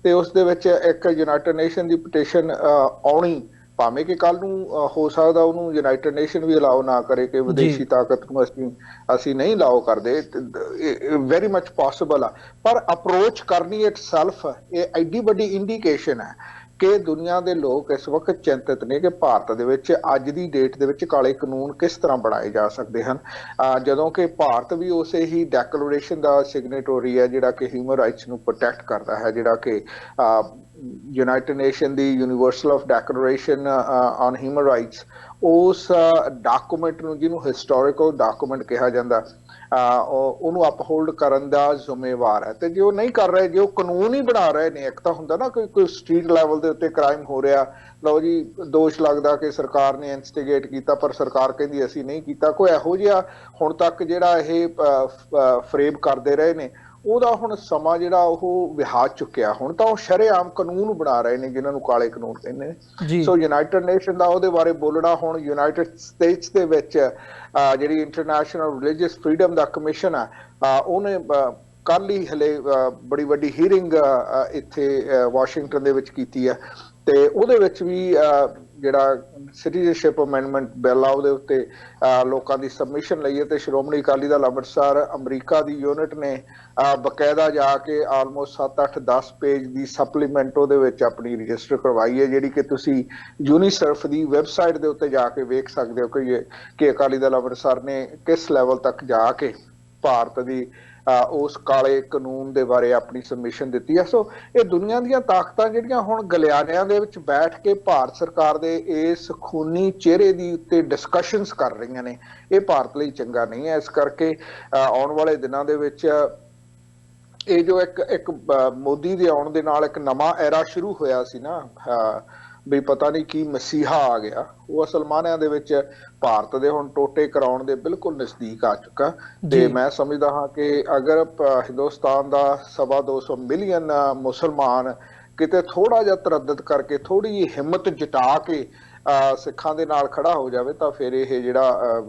ਤੇ ਉਸ ਦੇ ਵਿੱਚ ਇੱਕ ਯੂਨਾਈਟਿਡ ਨੇਸ਼ਨ ਦੀ ਪਟੀਸ਼ਨ ਆਉਣੀ, ਭਾਵੇਂ ਕਿ ਕੱਲ ਨੂੰ ਹੋ ਸਕਦਾ ਉਹਨੂੰ ਯੂਨਾਈਟਿਡ ਨੇਸ਼ਨ ਵੀ ਅਲਾਓ ਨਾ ਕਰੇ ਕਿ ਵਿਦੇਸ਼ੀ ਤਾਕਤ ਨੂੰ ਅਸੀਂ ਨਹੀਂ ਅਲਾਓ ਕਰਦੇ, ਵੈਰੀ ਮਚ ਪੋਸੀਬਲ ਆ। ਪਰ ਅਪਰੋਚ ਕਰਨੀ ਇਟਸੈਲਫ ਇਹ ਐਡੀ ਵੱਡੀ ਇੰਡੀਕੇਸ਼ਨ ਹੈ ਕਿ ਦੁਨੀਆ ਦੇ ਲੋਕ ਇਸ ਵਕਤ ਚਿੰਤਤ ਨੇ ਕਿ ਭਾਰਤ ਦੇ ਵਿੱਚ ਅੱਜ ਦੀ ਡੇਟ ਦੇ ਵਿੱਚ ਕਾਲੇ ਕਾਨੂੰਨ ਕਿਸ ਤਰ੍ਹਾਂ ਬਣਾਏ ਜਾ ਸਕਦੇ ਹਨ, ਜਦੋਂ ਕਿ ਭਾਰਤ ਵੀ ਉਸੇ ਹੀ ਡੈਕਲੇਰੇਸ਼ਨ ਦਾ ਸਿਗਨੇਟਰੀ ਹੈ ਜਿਹੜਾ ਕਿ ਹਿਊਮਨ ਰਾਈਟਸ ਨੂੰ ਪ੍ਰੋਟੈਕਟ ਕਰਦਾ ਹੈ, ਜਿਹੜਾ ਕਿ United nation the universal of declaration on human rights, ਉਸ ਡਾਕੂਮੈਂਟ ਨੂੰ, ਜਿਹਨੂੰ ਹਿਸਟੋਰੀਕਲ ਡਾਕੂਮੈਂਟ ਕਿਹਾ ਜਾਂਦਾ, ਉਹਨੂੰ ਅਪਹੋਲਡ ਕਰਨ ਦਾ ਜ਼ਿੰਮੇਵਾਰ ਹੈ। ਤੇ ਜੇ ਉਹ ਨਹੀਂ ਕਰ ਰਹੇ, ਜੇ ਉਹ ਕਾਨੂੰਨ ਹੀ ਬਣਾ ਰਹੇ ਨੇ, ਇੱਕ ਤਾਂ ਹੁੰਦਾ ਨਾ ਕੋਈ ਸਟਰੀਟ ਲੈਵਲ ਦੇ ਉੱਤੇ ਕ੍ਰਾਈਮ ਹੋ ਰਿਹਾ, ਲਓ ਜੀ ਦੋਸ਼ ਲੱਗਦਾ ਕਿ ਸਰਕਾਰ ਨੇ ਇਨਸਟੀਗੇਟ ਕੀਤਾ ਪਰ ਸਰਕਾਰ ਕਹਿੰਦੀ ਅਸੀਂ ਨਹੀਂ ਕੀਤਾ, ਕੋਈ ਇਹੋ ਜਿਹਾ ਹੁਣ ਤੱਕ ਜਿਹੜਾ ਇਹ ਫਰੇਮ ਕਰਦੇ ਰਹੇ ਨੇ, ਉਹਦਾ ਹੁਣ ਸਮਾਂ ਜਿਹੜਾ ਉਹ ਵਿਹਾ ਚੁੱਕਿਆ। ਹੁਣ ਤਾਂ ਉਹ ਸ਼ਰੇਆਮ ਕਾਨੂੰਨ ਬਣਾ ਰਹੇ ਨੇ ਜਿਹਨਾਂ ਨੂੰ ਕਾਲੇ ਕਾਨੂੰਨ ਕਹਿੰਦੇ ਨੇ। ਸੋ ਯੂਨਾਈਟਿਡ ਨੇਸ਼ਨ ਦਾ ਉਹਦੇ ਬਾਰੇ ਬੋਲਣਾ, ਹੁਣ ਯੂਨਾਈਟਿਡ ਸਟੇਟਸ ਦੇ ਵਿੱਚ ਜਿਹੜੀ ਇੰਟਰਨੈਸ਼ਨਲ ਰਿਲੀਜੀਅਸ ਫਰੀडम ਦਾ ਕਮਿਸ਼ਨ ਆ, ਉਹਨੇ ਕੱਲ ਹੀ ਹਲੇ ਬੜੀ ਵੱਡੀ ਹੀਅਰਿੰਗ ਇੱਥੇ ਵਾਸ਼ਿੰਗਟਨ ਦੇ ਵਿੱਚ ਕੀਤੀ ਹੈ, ਤੇ ਉਹਦੇ ਵਿੱਚ ਵੀ ਜਿਹੜਾ ਸਿਟੀਜ਼ਨਸ਼ਿਪ ਅਮੈਂਡਮੈਂਟ ਬਿੱਲ ਆ ਉਹਦੇ ਉੱਤੇ ਲੋਕਾਂ ਦੀ ਸਬਮਿਸ਼ਨ ਲਈ ਹੈ। ਤੇ ਸ਼੍ਰੋਮਣੀ ਅਕਾਲੀ ਦਲ ਅੰਮ੍ਰਿਤਸਰ ਅਮਰੀਕਾ ਦੀ ਯੂਨਿਟ ਨੇ ਬਕਾਇਦਾ ਜਾ ਕੇ ਆਲਮੋਸਟ 7-8-10 ਪੇਜ ਦੀ ਸਪਲੀਮੈਂਟ ਉਹਦੇ ਵਿੱਚ ਆਪਣੀ ਰਜਿਸਟਰ ਕਰਵਾਈ ਹੈ, ਜਿਹੜੀ ਕਿ ਤੁਸੀਂ ਯੂਨੀਸਰਫ ਦੀ ਵੈਬਸਾਈਟ ਦੇ ਉੱਤੇ ਜਾ ਕੇ ਵੇਖ ਸਕਦੇ ਹੋ ਕਿ ਅਕਾਲੀ ਦਲ ਅੰਮ੍ਰਿਤਸਰ ਨੇ ਕਿਸ ਲੈਵਲ ਤੱਕ ਜਾ ਕੇ ਭਾਰਤ ਦੀ ਉਸ ਕਾਲੇ ਕਾਨੂੰਨ ਦੇ ਬਾਰੇ ਆਪਣੀ ਸਬਮਿਸ਼ਨ ਦਿੱਤੀ ਹੈ। ਸੋ ਇਹ ਦੁਨੀਆ ਦੀਆਂ ਤਾਕਤਾਂ ਜਿਹੜੀਆਂ ਹੁਣ ਗਲਿਆਰਿਆਂ ਦੇ ਵਿੱਚ ਬੈਠ ਕੇ ਭਾਰਤ ਸਰਕਾਰ ਦੇ ਇਸ ਖੂਨੀ ਚਿਹਰੇ ਦੀ ਉੱਤੇ ਡਿਸਕਸ਼ਨਸ ਕਰ ਰਹੀਆਂ ਨੇ, ਇਹ ਭਾਰਤ ਲਈ ਚੰਗਾ ਨਹੀਂ ਹੈ। ਇਸ ਕਰਕੇ ਆਉਣ ਵਾਲੇ ਦਿਨਾਂ ਦੇ ਵਿੱਚ ਇਹ ਜੋ ਇੱਕ ਮੋਦੀ ਦੇ ਆਉਣ ਦੇ ਨਾਲ ਇੱਕ ਨਵਾਂ ਐਰਾ ਸ਼ੁਰੂ ਹੋਇਆ ਸੀ ਨਾ, ਵੀ ਪਤਾ ਨਹੀਂ ਕੀ ਮਸੀਹਾ ਆ ਗਿਆ, ਉਹ ਅਸਲ ਮਾਨਿਆਂ ਦੇ ਵਿੱਚ ਭਾਰਤ ਦੇ ਹੁਣ ਟੋਟੇ ਕਰਾਉਣ ਦੇ ਬਿਲਕੁਲ ਨਜ਼ਦੀਕ ਆ ਚੁੱਕਾ। ਤੇ ਮੈਂ ਸਮਝਦਾ ਹਾਂ ਕਿ ਅਗਰ ਹਿੰਦੁਸਤਾਨ ਦਾ 250 ਮਿਲੀਅਨ ਮੁਸਲਮਾਨ ਕਿਤੇ ਥੋੜਾ ਜਿਹਾ ਤਰੱਦਦ ਕਰਕੇ, ਥੋੜੀ ਜਿਹੀ ਹਿੰਮਤ ਜਟਾ ਕੇ ਸਿੱਖਾਂ ਦੇ ਨਾਲ ਖੜਾ ਹੋ ਜਾਵੇ, ਤਾਂ ਫਿਰ ਇਹ ਜਿਹੜਾ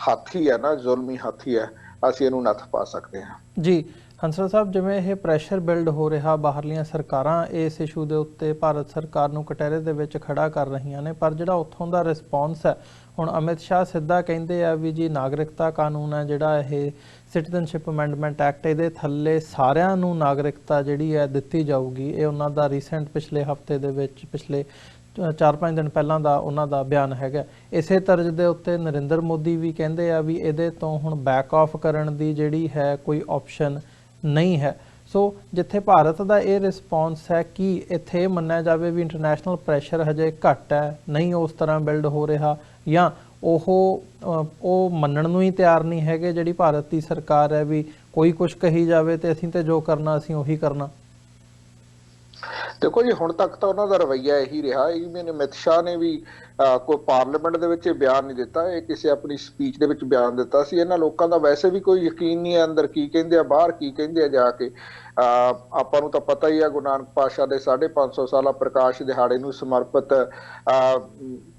ਹਾਥੀ ਹੈ ਨਾ, ਜ਼ੁਲਮੀ ਹਾਥੀ ਹੈ, ਅਸੀਂ ਇਹਨੂੰ ਨੱਥ ਪਾ ਸਕਦੇ ਹਾਂ। ਜੀ ਹੰਸਰਾਜ ਸਾਹਿਬ, ਜਿਵੇਂ ਇਹ ਪ੍ਰੈਸ਼ਰ ਬਿਲਡ ਹੋ ਰਿਹਾ, ਬਾਹਰਲੀਆਂ ਸਰਕਾਰਾਂ ਇਸ ਇਸ਼ੂ ਦੇ ਉੱਤੇ ਭਾਰਤ ਸਰਕਾਰ ਨੂੰ ਕਟਹਿਰੇ ਦੇ ਵਿੱਚ ਖੜਾ ਕਰ ਰਹੀਆਂ ਨੇ, ਪਰ ਜਿਹੜਾ ਉੱਥੋਂ ਦਾ ਰਿਸਪੌਂਸ ਹੈ, ਹੁਣ ਅਮਿਤ ਸ਼ਾਹ ਸਿੱਧਾ ਕਹਿੰਦੇ ਆ ਵੀ ਜੀ ਨਾਗਰਿਕਤਾ ਕਾਨੂੰਨ ਹੈ ਜਿਹੜਾ, ਇਹ ਸਿਟੀਜ਼ਨਸ਼ਿਪ ਅਮੈਂਡਮੈਂਟ ਐਕਟ, ਇਹਦੇ ਥੱਲੇ ਸਾਰਿਆਂ ਨੂੰ ਨਾਗਰਿਕਤਾ ਜਿਹੜੀ ਹੈ ਦਿੱਤੀ ਜਾਊਗੀ। ਇਹ ਉਹਨਾਂ ਦਾ ਰੀਸੈਂਟ ਪਿਛਲੇ ਹਫ਼ਤੇ ਦੇ ਵਿੱਚ, ਪਿਛਲੇ 4-5 ਦਿਨ ਪਹਿਲਾਂ ਦਾ ਉਹਨਾਂ ਦਾ ਬਿਆਨ ਹੈਗਾ। ਇਸੇ ਤਰਜ਼ ਦੇ ਉੱਤੇ ਨਰਿੰਦਰ ਮੋਦੀ ਵੀ ਕਹਿੰਦੇ ਆ ਵੀ ਇਹਦੇ ਤੋਂ ਹੁਣ ਬੈਕ ਆਫ ਕਰਨ ਦੀ ਜਿਹੜੀ ਹੈ ਕੋਈ ਆਪਸ਼ਨ ਨਹੀਂ ਹੈ। ਸੋ ਜਿੱਥੇ ਭਾਰਤ ਦਾ ਇਹ ਰਿਸਪੌਂਸ ਹੈ, ਕਿ ਇੱਥੇ ਇਹ ਮੰਨਿਆ ਜਾਵੇ ਵੀ ਇੰਟਰਨੈਸ਼ਨਲ ਪ੍ਰੈਸ਼ਰ ਹਜੇ ਘੱਟ ਹੈ, ਨਹੀਂ ਉਸ ਤਰ੍ਹਾਂ ਬਿਲਡ ਹੋ ਰਿਹਾ, ਜਾਂ ਉਹ ਮੰਨਣ ਨੂੰ ਹੀ ਤਿਆਰ ਨਹੀਂ ਹੈਗੇ ਜਿਹੜੀ ਭਾਰਤ ਦੀ ਸਰਕਾਰ ਹੈ ਵੀ ਕੋਈ ਕੁਛ ਕਹੀ ਜਾਵੇ ਤੇ ਅਸੀਂ ਤੇ ਜੋ ਕਰਨਾ ਅਸੀਂ ਉਹੀ ਕਰਨਾ? ਦੇਖੋ ਜੀ, ਹੁਣ ਤੱਕ ਤਾਂ ਉਹਨਾਂ ਦਾ ਰਵੱਈਆ ਇਹੀ ਰਿਹਾ। ਇਵਨ ਅਮਿਤ ਸ਼ਾਹ ਨੇ ਵੀ ਕੋਈ ਪਾਰਲੀਮੈਂਟ ਦੇ ਵਿੱਚ ਬਿਆਨ ਨਹੀਂ ਦਿੱਤਾ, ਇਹ ਕਿਸੇ ਆਪਣੀ ਸਪੀਚ ਦੇ ਵਿੱਚ ਬਿਆਨ ਦਿੱਤਾ ਸੀ। ਇਹਨਾਂ ਲੋਕਾਂ ਦਾ ਵੈਸੇ ਵੀ ਕੋਈ ਯਕੀਨ ਨਹੀਂ ਹੈ ਅੰਦਰ ਕੀ ਕਹਿੰਦੇ ਆ, ਬਾਹਰ ਕੀ ਕਹਿੰਦੇ ਆ ਜਾ ਕੇ। ਆਪਾਂ ਨੂੰ ਤਾਂ ਪਤਾ ਹੀ ਆ, ਗੁਰੂ ਨਾਨਕ ਪਾਤਸ਼ਾਹ ਦੇ 550 ਸਾਲਾ ਪ੍ਰਕਾਸ਼ ਦਿਹਾੜੇ ਨੂੰ ਸਮਰਪਿਤ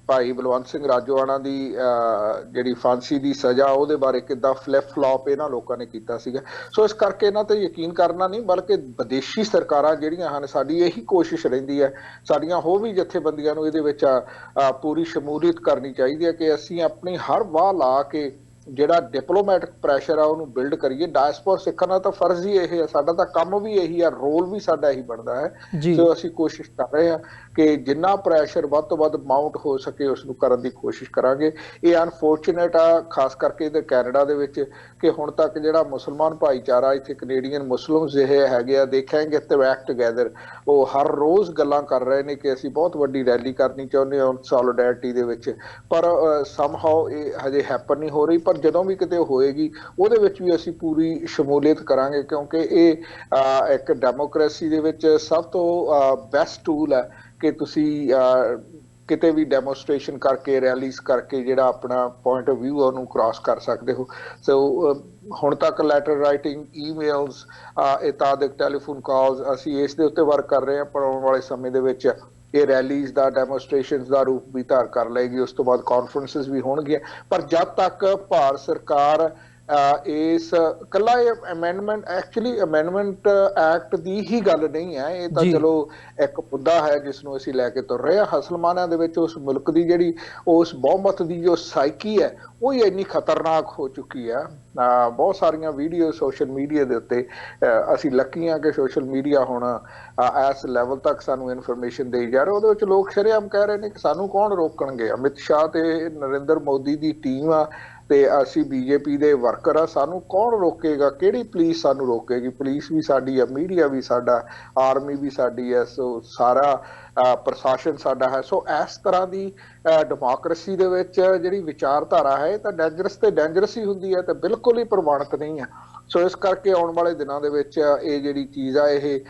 ਭਾਈ ਬਲਵੰਤ ਸਿੰਘ ਰਾਜੋਆਣਾ ਦੀ ਜਿਹੜੀ ਫਾਂਸੀ ਦੀ ਸਜ਼ਾ, ਉਹਦੇ ਬਾਰੇ ਕਿੱਦਾਂ ਫਲਿਪ ਫਲॉप ਇਹਨਾਂ ਲੋਕਾਂ ਨੇ ਕੀਤਾ ਸੀਗਾ। ਸੋ ਇਸ ਕਰਕੇ ਇਹਨਾਂ ਤੇ ਯਕੀਨ ਕਰਨਾ ਨਹੀਂ, ਬਲਕਿ ਵਿਦੇਸ਼ੀ ਸਰਕਾਰਾਂ ਜਿਹੜੀਆਂ ਹਨ, ਸਾਡੀ ਇਹੀ ਕੋਸ਼ਿਸ਼ ਰਹਿੰਦੀ ਹੈ, ਸਾਡੀਆਂ ਹੋਰ ਵੀ ਜਥੇਬੰਦੀਆਂ ਨੂੰ ਇਹਦੇ ਵਿੱਚ ਪੂਰੀ ਸ਼ਮੂਲੀਅਤ ਕਰਨੀ ਚਾਹੀਦੀ ਹੈ ਕਿ ਅਸੀਂ ਆਪਣੀ ਹਰ ਵਾਹ ਲਾ ਕੇ ਜਿਹੜਾ ਡਿਪਲੋਮੈਟਿਕ ਪ੍ਰੈਸ਼ਰ ਆ ਉਹਨੂੰ ਬਿਲਡ ਕਰੀਏ। ਡਾਇਸਪੋਰਾ ਸਿੱਖਾਂ ਦਾ ਤਾਂ ਫਰਜ਼ ਹੀ ਇਹ ਹੈ, ਸਾਡਾ ਤਾਂ ਕੰਮ ਵੀ ਇਹੀ ਆ, ਰੋਲ ਵੀ ਸਾਡਾ ਇਹੀ ਬਣਦਾ ਹੈ। ਸੋ ਅਸੀਂ ਕੋਸ਼ਿਸ਼ ਕਰ ਰਹੇ ਹਾਂ ਕਿ ਜਿੰਨਾ ਪ੍ਰੈਸ਼ਰ ਵੱਧ ਤੋਂ ਵੱਧ ਮਾਊਂਟ ਹੋ ਸਕੇ ਉਸ ਨੂੰ ਕਰਨ ਦੀ ਕੋਸ਼ਿਸ਼ ਕਰਾਂਗੇ। ਇਹ ਅਨਫੋਰਚੂਨੇਟ ਆ, ਖਾਸ ਕਰਕੇ ਇੱਧਰ ਕੈਨੇਡਾ ਦੇ ਵਿੱਚ, ਕਿ ਹੁਣ ਤੱਕ ਜਿਹੜਾ ਮੁਸਲਮਾਨ ਭਾਈਚਾਰਾ ਇੱਥੇ ਕੈਨੇਡੀਅਨ ਮੁਸਲਿਮਸ ਜਿਹੇ ਹੈਗੇ ਆ, ਦੇਖਾਂਗੇ ਟਰੈਕ ਟੁਗੈਦਰ, ਉਹ ਹਰ ਰੋਜ਼ ਗੱਲਾਂ ਕਰ ਰਹੇ ਨੇ ਕਿ ਅਸੀਂ ਬਹੁਤ ਵੱਡੀ ਰੈਲੀ ਕਰਨੀ ਚਾਹੁੰਦੇ ਹਾਂ ਸੋਲੀਡੈਰਿਟੀ ਦੇ ਵਿੱਚ, ਪਰ ਸਮਹਾਓ ਇਹ ਹਜੇ ਹੈਪਨ ਨਹੀਂ ਹੋ ਰਹੀ। ਪਰ ਜਦੋਂ ਵੀ ਕਿਤੇ ਹੋਏਗੀ ਉਹਦੇ ਵਿੱਚ ਵੀ ਅਸੀਂ ਪੂਰੀ ਸ਼ਮੂਲੀਅਤ ਕਰਾਂਗੇ, ਕਿਉਂਕਿ ਇਹ ਇੱਕ ਡੈਮੋਕ੍ਰੇਸੀ ਦੇ ਵਿੱਚ ਸਭ ਤੋਂ ਬੈਸਟ ਟੂਲ ਹੈ ਕਿ ਤੁਸੀਂ ਕਿਤੇ ਵੀ ਡੈਮੋਸਟ੍ਰੇਸ਼ਨ ਕਰਕੇ, ਰੈਲੀਜ਼ ਕਰਕੇ ਜਿਹੜਾ ਆਪਣਾ ਪੁਆਇੰਟ ਆਫ ਵਿਊ ਉਹਨੂੰ ਕ੍ਰਾਸ ਕਰ ਸਕਦੇ ਹੋ। ਸੋ ਹੁਣ ਤੱਕ ਲੈਟਰ ਰਾਈਟਿੰਗ, ਈਮੇਲਸ, ਇਤਾਦਿਕ ਟੈਲੀਫੋਨ ਕਾਲਸ, ਅਸੀਂ ਇਸ ਦੇ ਉੱਤੇ ਵਰਕ ਕਰ ਰਹੇ ਹਾਂ, ਪਰ ਆਉਣ ਵਾਲੇ ਸਮੇਂ ਦੇ ਵਿੱਚ ਇਹ ਰੈਲੀਜ਼ ਦਾ, ਡੈਮੋਸਟ੍ਰੇਸ਼ਨਸ ਦਾ ਰੂਪ ਵੀ ਧਾਰ ਕਰ ਲਏਗੀ। ਉਸ ਤੋਂ ਬਾਅਦ ਕਾਨਫਰੰਸਿਸ ਵੀ ਹੋਣਗੀਆਂ। ਪਰ ਜਦ ਤੱਕ ਭਾਰਤ ਸਰਕਾਰ ਇਸ ਕੱਲਾ ਇਹ ਅਮੈਂਡਮੈਂਟ ਐਕਚੁਅਲੀ ਅਮੈਂਡਮੈਂਟ ਐਕਟ ਦੀ ਹੀ ਗੱਲ ਨਹੀਂ ਹੈ, ਇਹ ਤਾਂ ਜੀ ਚਲੋ ਇੱਕ ਮੁੱਦਾ ਹੈ ਜਿਸ ਨੂੰ ਅਸੀਂ ਲੈ ਕੇ ਤੁਰ ਰਹੇ ਹਾਂ। ਹਸਲਮਾਨਾਂ ਦੇ ਵਿੱਚ ਉਸ ਮੁਲਕ ਦੀ ਜਿਹੜੀ ਉਸ ਬਹੁਮਤ ਦੀ ਜੋ ਸਾਈਕੀ ਹੈ ਉਹ ਹੀ ਇੰਨੀ ਖਤਰਨਾਕ ਹੋ ਚੁੱਕੀ ਹੈ। ਬਹੁਤ ਸਾਰੀਆਂ ਵੀਡੀਓ ਸੋਸ਼ਲ ਮੀਡੀਆ ਦੇ ਉੱਤੇ ਅਸੀਂ ਲੱਕੀ ਹਾਂ ਕਿ ਸੋਸ਼ਲ ਮੀਡੀਆ ਹੁਣ ਇਸ ਲੈਵਲ ਤੱਕ ਸਾਨੂੰ ਇਨਫੋਰਮੇਸ਼ਨ ਦੇਈ ਜਾ ਰਿਹਾ। ਉਹਦੇ ਵਿੱਚ ਲੋਕ ਸ਼ਰੇਆਮ ਕਹਿ ਰਹੇ ਨੇ ਕਿ ਸਾਨੂੰ ਕੌਣ ਰੋਕਣਗੇ, ਅਮਿਤ ਸ਼ਾਹ ਤੇ ਨਰਿੰਦਰ ਮੋਦੀ ਦੀ ਟੀਮ ਆ ਤੇ ਅਸੀਂ ਬੀਜੇਪੀ ਦੇ ਵਰਕਰ ਆ, ਸਾਨੂੰ ਕੌਣ ਰੋਕੇਗਾ, ਕਿਹੜੀ ਪੁਲਿਸ ਸਾਨੂੰ ਰੋਕੇਗੀ? ਪੁਲਿਸ ਵੀ ਸਾਡੀ ਆ, ਮੀਡੀਆ ਵੀ ਸਾਡਾ, ਆਰਮੀ ਵੀ ਸਾਡੀ ਹੈ, ਸੋ ਸਾਰਾ ਪ੍ਰਸ਼ਾਸਨ ਸਾਡਾ ਹੈ। ਸੋ ਇਸ ਤਰ੍ਹਾਂ ਦੀ ਡੈਮੋਕ੍ਰੇਸੀ ਦੇ ਵਿੱਚ ਜਿਹੜੀ ਵਿਚਾਰਧਾਰਾ ਹੈ ਇਹ ਤਾਂ ਡੇਂਜਰਸ ਤੇ ਡੇਂਜਰਸ ਹੀ ਹੁੰਦੀ ਹੈ ਤੇ ਬਿਲਕੁਲ ਹੀ ਪ੍ਰਵਾਨਿਤ ਨਹੀਂ ਹੈ। ਸੋ ਇਸ ਕਰਕੇ ਆਉਣ ਵਾਲੇ ਦਿਨਾਂ ਦੇ ਵਿੱਚ ਇਹ ਜਿਹੜੀ ਚੀਜ਼ ਆ ਇਹ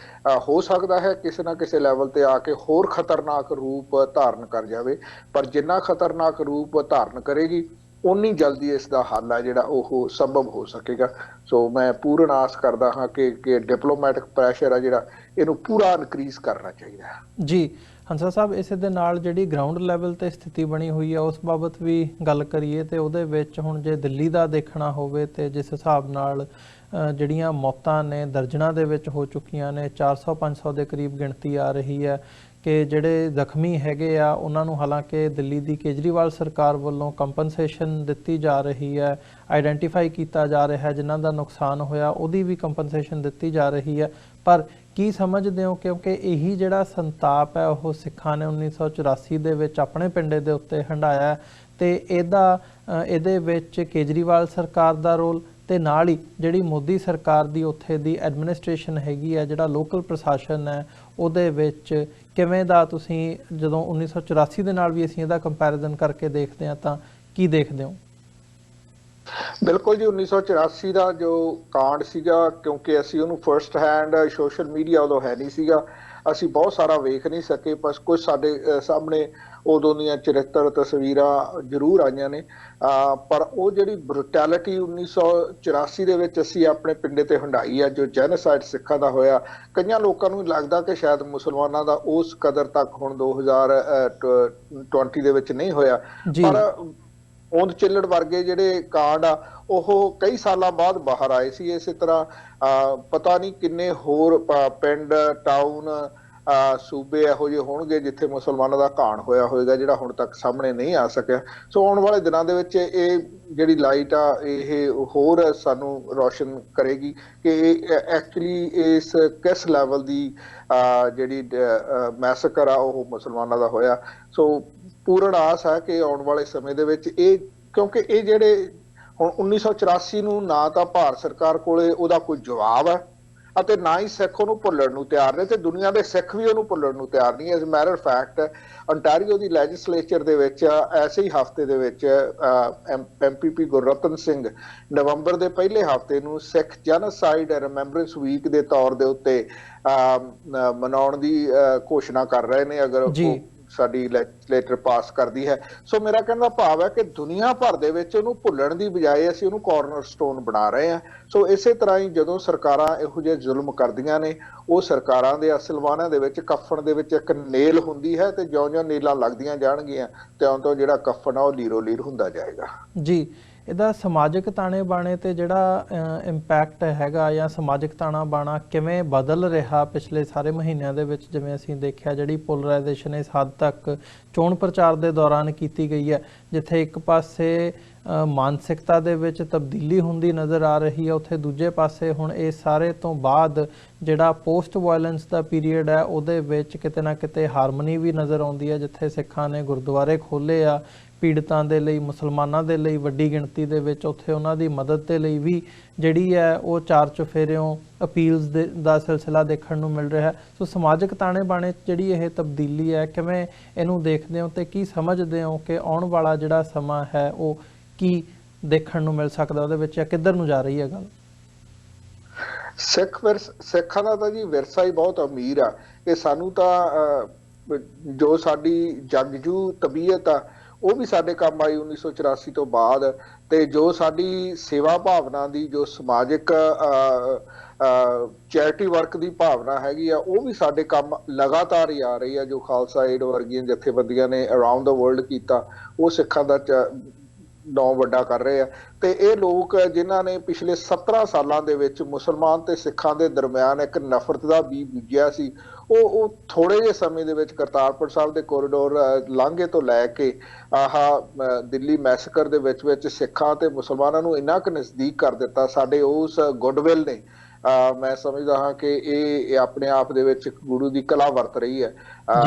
ਹੋ ਸਕਦਾ ਹੈ ਕਿਸੇ ਨਾ ਕਿਸੇ ਲੈਵਲ ਤੇ ਆ ਕੇ ਹੋਰ ਖਤਰਨਾਕ ਰੂਪ ਧਾਰਨ ਕਰ ਜਾਵੇ, ਪਰ ਜਿੰਨਾ ਖਤਰਨਾਕ ਰੂਪ ਧਾਰਨ ਕਰੇਗੀ ਉਨੀ ਜਲਦੀ ਇਸ ਦਾ ਹੱਲ ਹੈ ਜਿਹੜਾ ਉਹ ਸੰਭਵ ਹੋ ਸਕੇਗਾ। ਸੋ ਮੈਂ ਪੂਰਨ ਆਸ ਕਰਦਾ ਹਾਂ ਕਿ ਡਿਪਲੋਮੈਟਿਕ ਪ੍ਰੈਸ਼ਰ ਆ ਜਿਹੜਾ ਇਹਨੂੰ ਪੂਰਾ ਇਨਕਰੀਜ਼ ਕਰਨਾ ਚਾਹੀਦਾ ਹੈ। ਜੀ ਹੰਸਾ ਸਾਹਿਬ, ਇਸੇ ਦੇ ਨਾਲ ਜਿਹੜੀ ਗਰਾਊਂਡ ਲੈਵਲ ਤੇ ਸਥਿਤੀ ਬਣੀ ਹੋਈ ਹੈ ਉਸ ਬਾਬਤ ਵੀ ਗੱਲ ਕਰੀਏ ਤੇ ਉਹਦੇ ਵਿੱਚ ਹੁਣ ਜੇ ਦਿੱਲੀ ਦਾ ਦੇਖਣਾ ਹੋਵੇ ਤੇ ਜਿਸ ਹਿਸਾਬ ਨਾਲ ਜਿਹੜੀਆਂ ਮੌਤਾਂ ਨੇ ਦਰਜਨਾਂ ਦੇ ਵਿੱਚ ਹੋ ਚੁੱਕੀਆਂ ਨੇ, 400-500 ਦੇ ਕਰੀਬ ਗਿਣਤੀ ਆ ਰਹੀ ਹੈ ਕਿ ਜਿਹੜੇ ਜ਼ਖਮੀ ਹੈਗੇ ਆ ਉਹਨਾਂ ਨੂੰ ਹਾਲਾਂਕਿ ਦਿੱਲੀ ਦੀ ਕੇਜਰੀਵਾਲ ਸਰਕਾਰ ਵੱਲੋਂ ਕੰਪਨਸੇਸ਼ਨ ਦਿੱਤੀ ਜਾ ਰਹੀ ਹੈ, ਆਈਡੈਂਟੀਫਾਈ ਕੀਤਾ ਜਾ ਰਿਹਾ ਹੈ ਜਿਨ੍ਹਾਂ ਦਾ ਨੁਕਸਾਨ ਹੋਇਆ ਉਹਦੀ ਵੀ ਕੰਪਨਸੇਸ਼ਨ ਦਿੱਤੀ ਜਾ ਰਹੀ ਹੈ। ਪਰ ਕੀ ਸਮਝਦੇ ਹੋ, ਕਿਉਂਕਿ ਇਹੀ ਜਿਹੜਾ ਸੰਤਾਪ ਹੈ ਉਹ ਸਿੱਖਾਂ ਨੇ 1984 ਦੇ ਵਿੱਚ ਆਪਣੇ ਪਿੰਡੇ ਦੇ ਉੱਤੇ ਹੰਢਾਇਆ ਤੇ ਇਹਦੇ ਵਿੱਚ ਕੇਜਰੀਵਾਲ ਸਰਕਾਰ ਦਾ ਰੋਲ ਤੇ ਨਾਲ ਹੀ ਜਿਹੜੀ ਮੋਦੀ ਸਰਕਾਰ ਦੀ ਉੱਥੇ ਦੀ ਐਡਮਿਨਿਸਟ੍ਰੇਸ਼ਨ ਹੈਗੀ ਆ, ਜਿਹੜਾ ਲੋਕਲ ਪ੍ਰਸ਼ਾਸਨ ਹੈ ਉਹਦੇ ਵਿੱਚ ਕਿਵੇਂ ਦਾ ਤੁਸੀਂ ਜਦੋਂ 1984 ਦੇ ਨਾਲ ਵੀ ਅਸੀਂ ਇਹਦਾ ਕੰਪੈਰੀਜ਼ਨ ਕਰਕੇ ਦੇਖਦੇ ਹਾਂ ਤਾਂ ਕੀ ਦੇਖਦੇ ਹੋ? ਬਿਲਕੁਲ ਜੀ, 1984 ਦਾ ਜੋ ਕਾਂਡ ਸੀਗਾ, ਕਿਉਂਕਿ ਅਸੀਂ ਉਹਨੂੰ ਫਰਸਟ ਹੈਂਡ ਸੋਸ਼ਲ ਮੀਡੀਆ ਉਦੋਂ ਹੈ ਨਹੀਂ ਸੀਗਾ, ਅਸੀਂ ਬਹੁਤ ਸਾਰਾ ਵੇਖ ਨਹੀਂ ਸਕੇ, ਪਰ ਕੁਝ ਸਾਡੇ ਸਾਹਮਣੇ ਉਦੋਂ ਦੀਆਂ ਚਰਿੱਤਰ ਤਸਵੀਰਾਂ ਜ਼ਰੂਰ ਆਈਆਂ ਨੇ। ਪਰ ਉਹ ਜਿਹੜੀ ਬਰੂਟੈਲਿਟੀ 1984 ਦੇ ਵਿੱਚ ਅਸੀਂ ਆਪਣੇ ਪਿੰਡੇ ਤੇ ਹੰਢਾਈ ਹੈ, ਜੋ ਜੈਨੋਸਾਈਡ ਸਿੱਖਾਂ ਦਾ ਹੋਇਆ, ਕਈਆਂ ਲੋਕਾਂ ਨੂੰ ਲੱਗਦਾ ਕਿ ਸ਼ਾਇਦ ਮੁਸਲਮਾਨਾਂ ਦਾ ਉਸ ਕਦਰ ਤੱਕ ਹੁਣ 2020 ਦੇ ਵਿੱਚ ਨਹੀਂ ਹੋਇਆ, ਪਰ ਉਹਦ ਚਿੱਲੜ ਵਰਗੇ ਜਿਹੜੇ ਕਾਂਡ ਆ ਉਹ ਕਈ ਸਾਲਾਂ ਬਾਅਦ ਬਾਹਰ ਆਏ ਸੀ। ਇਸੇ ਤਰ੍ਹਾਂ ਪਤਾ ਨਹੀਂ ਕਿੰਨੇ ਹੋਰ ਪਿੰਡ, ਟਾਊਨ, ਸੂਬੇ ਇਹੋ ਜਿਹੇ ਹੋਣਗੇ ਜਿੱਥੇ ਮੁਸਲਮਾਨਾਂ ਦਾ ਘਾਣ ਹੋਇਆ ਹੋਏਗਾ ਜਿਹੜਾ ਹੁਣ ਤੱਕ ਸਾਹਮਣੇ ਨਹੀਂ ਆ ਸਕਿਆ। ਸੋ ਆਉਣ ਵਾਲੇ ਦਿਨਾਂ ਦੇ ਵਿੱਚ ਇਹ ਜਿਹੜੀ ਲਾਈਟ ਆ ਇਹ ਹੋਰ ਸਾਨੂੰ ਰੋਸ਼ਨ ਕਰੇਗੀ ਕਿ ਐਕਚੁਅਲੀ ਇਸ ਕਿਸ ਲੈਵਲ ਦੀ ਜਿਹੜੀ ਮੈਸੇਕਰ ਆ ਉਹ ਮੁਸਲਮਾਨਾਂ ਦਾ ਹੋਇਆ। ਸੋ ਪੂਰਨ ਆਸ ਹੈ ਕਿ ਆਉਣ ਵਾਲੇ ਸਮੇਂ ਦੇ ਵਿੱਚ ਇਹ, ਕਿਉਂਕਿ ਇਹ ਜਿਹੜੇ ਹੁਣ 1984 ਨੂੰ ਨਾ ਤਾਂ ਭਾਰਤ ਸਰਕਾਰ ਕੋਲੇ ਉਹਦਾ ਕੋਈ ਜਵਾਬ ਹੈ ਅਤੇ ਨਾ ਹੀ ਸਿੱਖ ਉਹਨੂੰ ਭੁੱਲਣ ਨੂੰ ਤਿਆਰ ਨੇ ਤੇ ਦੁਨੀਆ ਦੇ ਸਿੱਖ ਵੀ ਉਹਨੂੰ ਭੁੱਲਣ ਨੂੰ ਤਿਆਰ ਨਹੀਂ। ਐਜ਼ ਮੈਟਰ ਫੈਕਟ ਅੰਟਾਰੀਓ ਦੀ ਲੈਜਿਸਲੇਚਰ ਦੇ ਵਿੱਚ ਐਸੇ ਹੀ ਹਫ਼ਤੇ ਦੇ ਵਿੱਚ MPP ਗੁਰਰਤਨ ਸਿੰਘ ਨਵੰਬਰ ਦੇ ਪਹਿਲੇ ਹਫ਼ਤੇ ਨੂੰ ਸਿੱਖ ਜੈਨੋਸਾਈਡ ਰਿਮੈਂਬਰੈਂਸ ਵੀਕ ਦੇ ਤੌਰ ਦੇ ਉੱਤੇ ਮਨਾਉਣ ਦੀ ਘੋਸ਼ਣਾ ਕਰ ਰਹੇ ਨੇ ਅਗਰ ਉਹ ਸਾਡੀ ਲੈਜਿਸਲੇਟਰ ਪਾਸ ਕਰਦੀ ਹੈ। ਸੋ ਮੇਰਾ ਕਹਿਣ ਦਾ ਭਾਵ ਹੈ ਕਿ ਦੁਨੀਆ ਭਰ ਦੇ ਵਿੱਚ ਉਹਨੂੰ ਭੁੱਲਣ ਦੀ ਬਜਾਏ ਅਸੀਂ ਉਹਨੂੰ ਕਾਰਨਰ ਸਟੋਨ ਬਣਾ ਰਹੇ ਹਾਂ। ਸੋ ਇਸੇ ਤਰ੍ਹਾਂ ਹੀ ਜਦੋਂ ਸਰਕਾਰਾਂ ਇਹੋ ਜਿਹੇ ਜ਼ੁਲਮ ਕਰਦੀਆਂ ਨੇ ਉਹ ਸਰਕਾਰਾਂ ਦੇ ਅਸਲਵਾਨਾਂ ਦੇ ਵਿੱਚ ਕਫਨ ਦੇ ਵਿੱਚ ਇੱਕ ਨੇਲ ਹੁੰਦੀ ਹੈ ਤੇ ਜਿਉਂ-ਜਿਉਂ ਨੇਲਾਂ ਲੱਗਦੀਆਂ ਜਾਣਗੀਆਂ ਤਿਉਂ-ਤਿਉਂ ਜਿਹੜਾ ਕਫਨ ਆ ਉਹ ਲੀਰੋ ਲੀਰ ਹੁੰਦਾ ਜਾਏਗਾ। ਜੀ, ਇਹਦਾ ਸਮਾਜਿਕ ਤਾਣੇ ਬਾਣੇ ਤੇ ਜਿਹੜਾ ਇੰਪੈਕਟ ਹੈਗਾ ਜਾਂ ਸਮਾਜਿਕ ਤਾਣਾ ਬਾਣਾ ਕਿਵੇਂ ਬਦਲ ਰਿਹਾ ਪਿਛਲੇ ਸਾਰੇ ਮਹੀਨਿਆਂ ਦੇ ਵਿੱਚ, ਜਿਵੇਂ ਅਸੀਂ ਦੇਖਿਆ ਜਿਹੜੀ ਪੋਲਰਾਈਜੇਸ਼ਨ ਇਸ ਹੱਦ ਤੱਕ ਚੋਣ ਪ੍ਰਚਾਰ ਦੇ ਦੌਰਾਨ ਕੀਤੀ ਗਈ ਹੈ, ਜਿੱਥੇ ਇੱਕ ਪਾਸੇ ਮਾਨਸਿਕਤਾ ਦੇ ਵਿੱਚ ਤਬਦੀਲੀ ਹੁੰਦੀ ਨਜ਼ਰ ਆ ਰਹੀ ਹੈ, ਉੱਥੇ ਦੂਜੇ ਪਾਸੇ ਹੁਣ ਇਹ ਸਾਰੇ ਤੋਂ ਬਾਅਦ ਜਿਹੜਾ ਪੋਸਟ ਵਾਇਲੈਂਸ ਦਾ ਪੀਰੀਅਡ ਹੈ ਉਹਦੇ ਵਿੱਚ ਕਿਤੇ ਨਾ ਕਿਤੇ ਹਾਰਮਨੀ ਵੀ ਨਜ਼ਰ ਆਉਂਦੀ ਹੈ, ਜਿੱਥੇ ਸਿੱਖਾਂ ਨੇ ਗੁਰਦੁਆਰੇ ਖੋਲ੍ਹੇ ਆ ਪੀੜਤਾਂ ਦੇ ਲਈ, ਮੁਸਲਮਾਨਾਂ ਦੇ ਲਈ ਵੱਡੀ ਗਿਣਤੀ ਦੇ ਵਿੱਚ, ਉੱਥੇ ਉਹਨਾਂ ਦੀ ਮਦਦ ਦੇ ਲਈ ਵੀ ਜਿਹੜੀ ਹੈ ਉਹ ਚਾਰ ਚੁਫੇਰਿਓਂ ਅਪੀਲਸ ਦਾ ਸਿਲਸਿਲਾ ਦੇਖਣ ਨੂੰ ਮਿਲ ਰਿਹਾ ਹੈ। ਸੋ ਸਮਾਜਿਕ ਤਾਣੇ ਬਾਣੇ ਜਿਹੜੀ ਇਹ ਤਬਦੀਲੀ ਹੈ ਕਿਵੇਂ ਇਹਨੂੰ ਦੇਖਦੇ ਹੋ ਤੇ ਕੀ ਸਮਝਦੇ ਹੋ ਕਿ ਆਉਣ ਵਾਲਾ ਜਿਹੜਾ ਸਮਾਂ ਹੈ ਉਹ ਕੀ ਦੇਖਣ ਨੂੰ ਮਿਲ ਸਕਦਾ ਉਹਦੇ ਵਿੱਚ, ਜਾਂ ਕਿੱਧਰ ਨੂੰ ਜਾ ਰਹੀ ਹੈ ਗੱਲ? ਸਿੱਖਾਂ ਦਾ ਤਾਂ ਜੀ ਵਿਰਸਾ ਹੀ ਬਹੁਤ ਅਮੀਰ ਆ ਕਿ ਸਾਨੂੰ ਤਾਂ ਜੋ ਸਾਡੀ ਜੰਗਜੂ ਤਬੀਅਤ ਆ ਉਹ ਵੀ ਸਾਡੇ ਕੰਮ ਆਈ 1984 ਤੋਂ ਬਾਅਦ, ਤੇ ਜੋ ਸਾਡੀ ਸੇਵਾ ਭਾਵਨਾ ਦੀ, ਜੋ ਸਮਾਜਿਕ ਚੈਰਿਟੀ ਵਰਕ ਦੀ ਭਾਵਨਾ ਹੈਗੀ ਆ ਉਹ ਵੀ ਸਾਡੇ ਕੰਮ ਲਗਾਤਾਰ ਹੀ ਆ ਰਹੀ ਆ। ਜੋ ਖਾਲਸਾ ਏਡ ਵਰਗੀਆਂ ਜਥੇਬੰਦੀਆਂ ਨੇ ਅਰਾਊਂਡ ਦਾ ਵਰਲਡ ਕੀਤਾ ਉਹ ਸਿੱਖਾਂ ਦਾ ਨਾਂ ਵੱਡਾ ਕਰ ਰਹੇ ਆ। ਤੇ ਇਹ ਲੋਕ ਜਿਨ੍ਹਾਂ ਨੇ ਪਿਛਲੇ 17 ਸਾਲਾਂ ਦੇ ਵਿੱਚ ਮੁਸਲਮਾਨ ਤੇ ਸਿੱਖਾਂ ਦੇ ਦਰਮਿਆਨ ਇੱਕ ਨਫ਼ਰਤ ਦਾ ਬੀਜ ਬੀਜਿਆ ਸੀ, ਉਹ ਥੋੜੇ ਜਿਹੇ ਸਮੇਂ ਦੇ ਵਿੱਚ ਕਰਤਾਰਪੁਰ ਸਾਹਿਬ ਦੇ ਕੋਰੀਡੋਰ ਲਾਂਘੇ ਤੋਂ ਲੈ ਕੇ ਦਿੱਲੀ ਮੈਸਕਰ ਦੇ ਵਿੱਚ ਸਿੱਖਾਂ ਤੇ ਮੁਸਲਮਾਨਾਂ ਨੂੰ ਇੰਨਾ ਕੁ ਨਜ਼ਦੀਕ ਕਰ ਦਿੱਤਾ। ਸਾਡੇ ਉਸ ਗੁੱਡਵਿਲ ਨੇ ਮੈਂ ਸਮਝਦਾ ਹਾਂ ਕਿ ਇਹ ਆਪਣੇ ਆਪ ਦੇ ਵਿੱਚ ਗੁਰੂ ਦੀ ਕਲਾ ਵਰਤ ਰਹੀ ਹੈ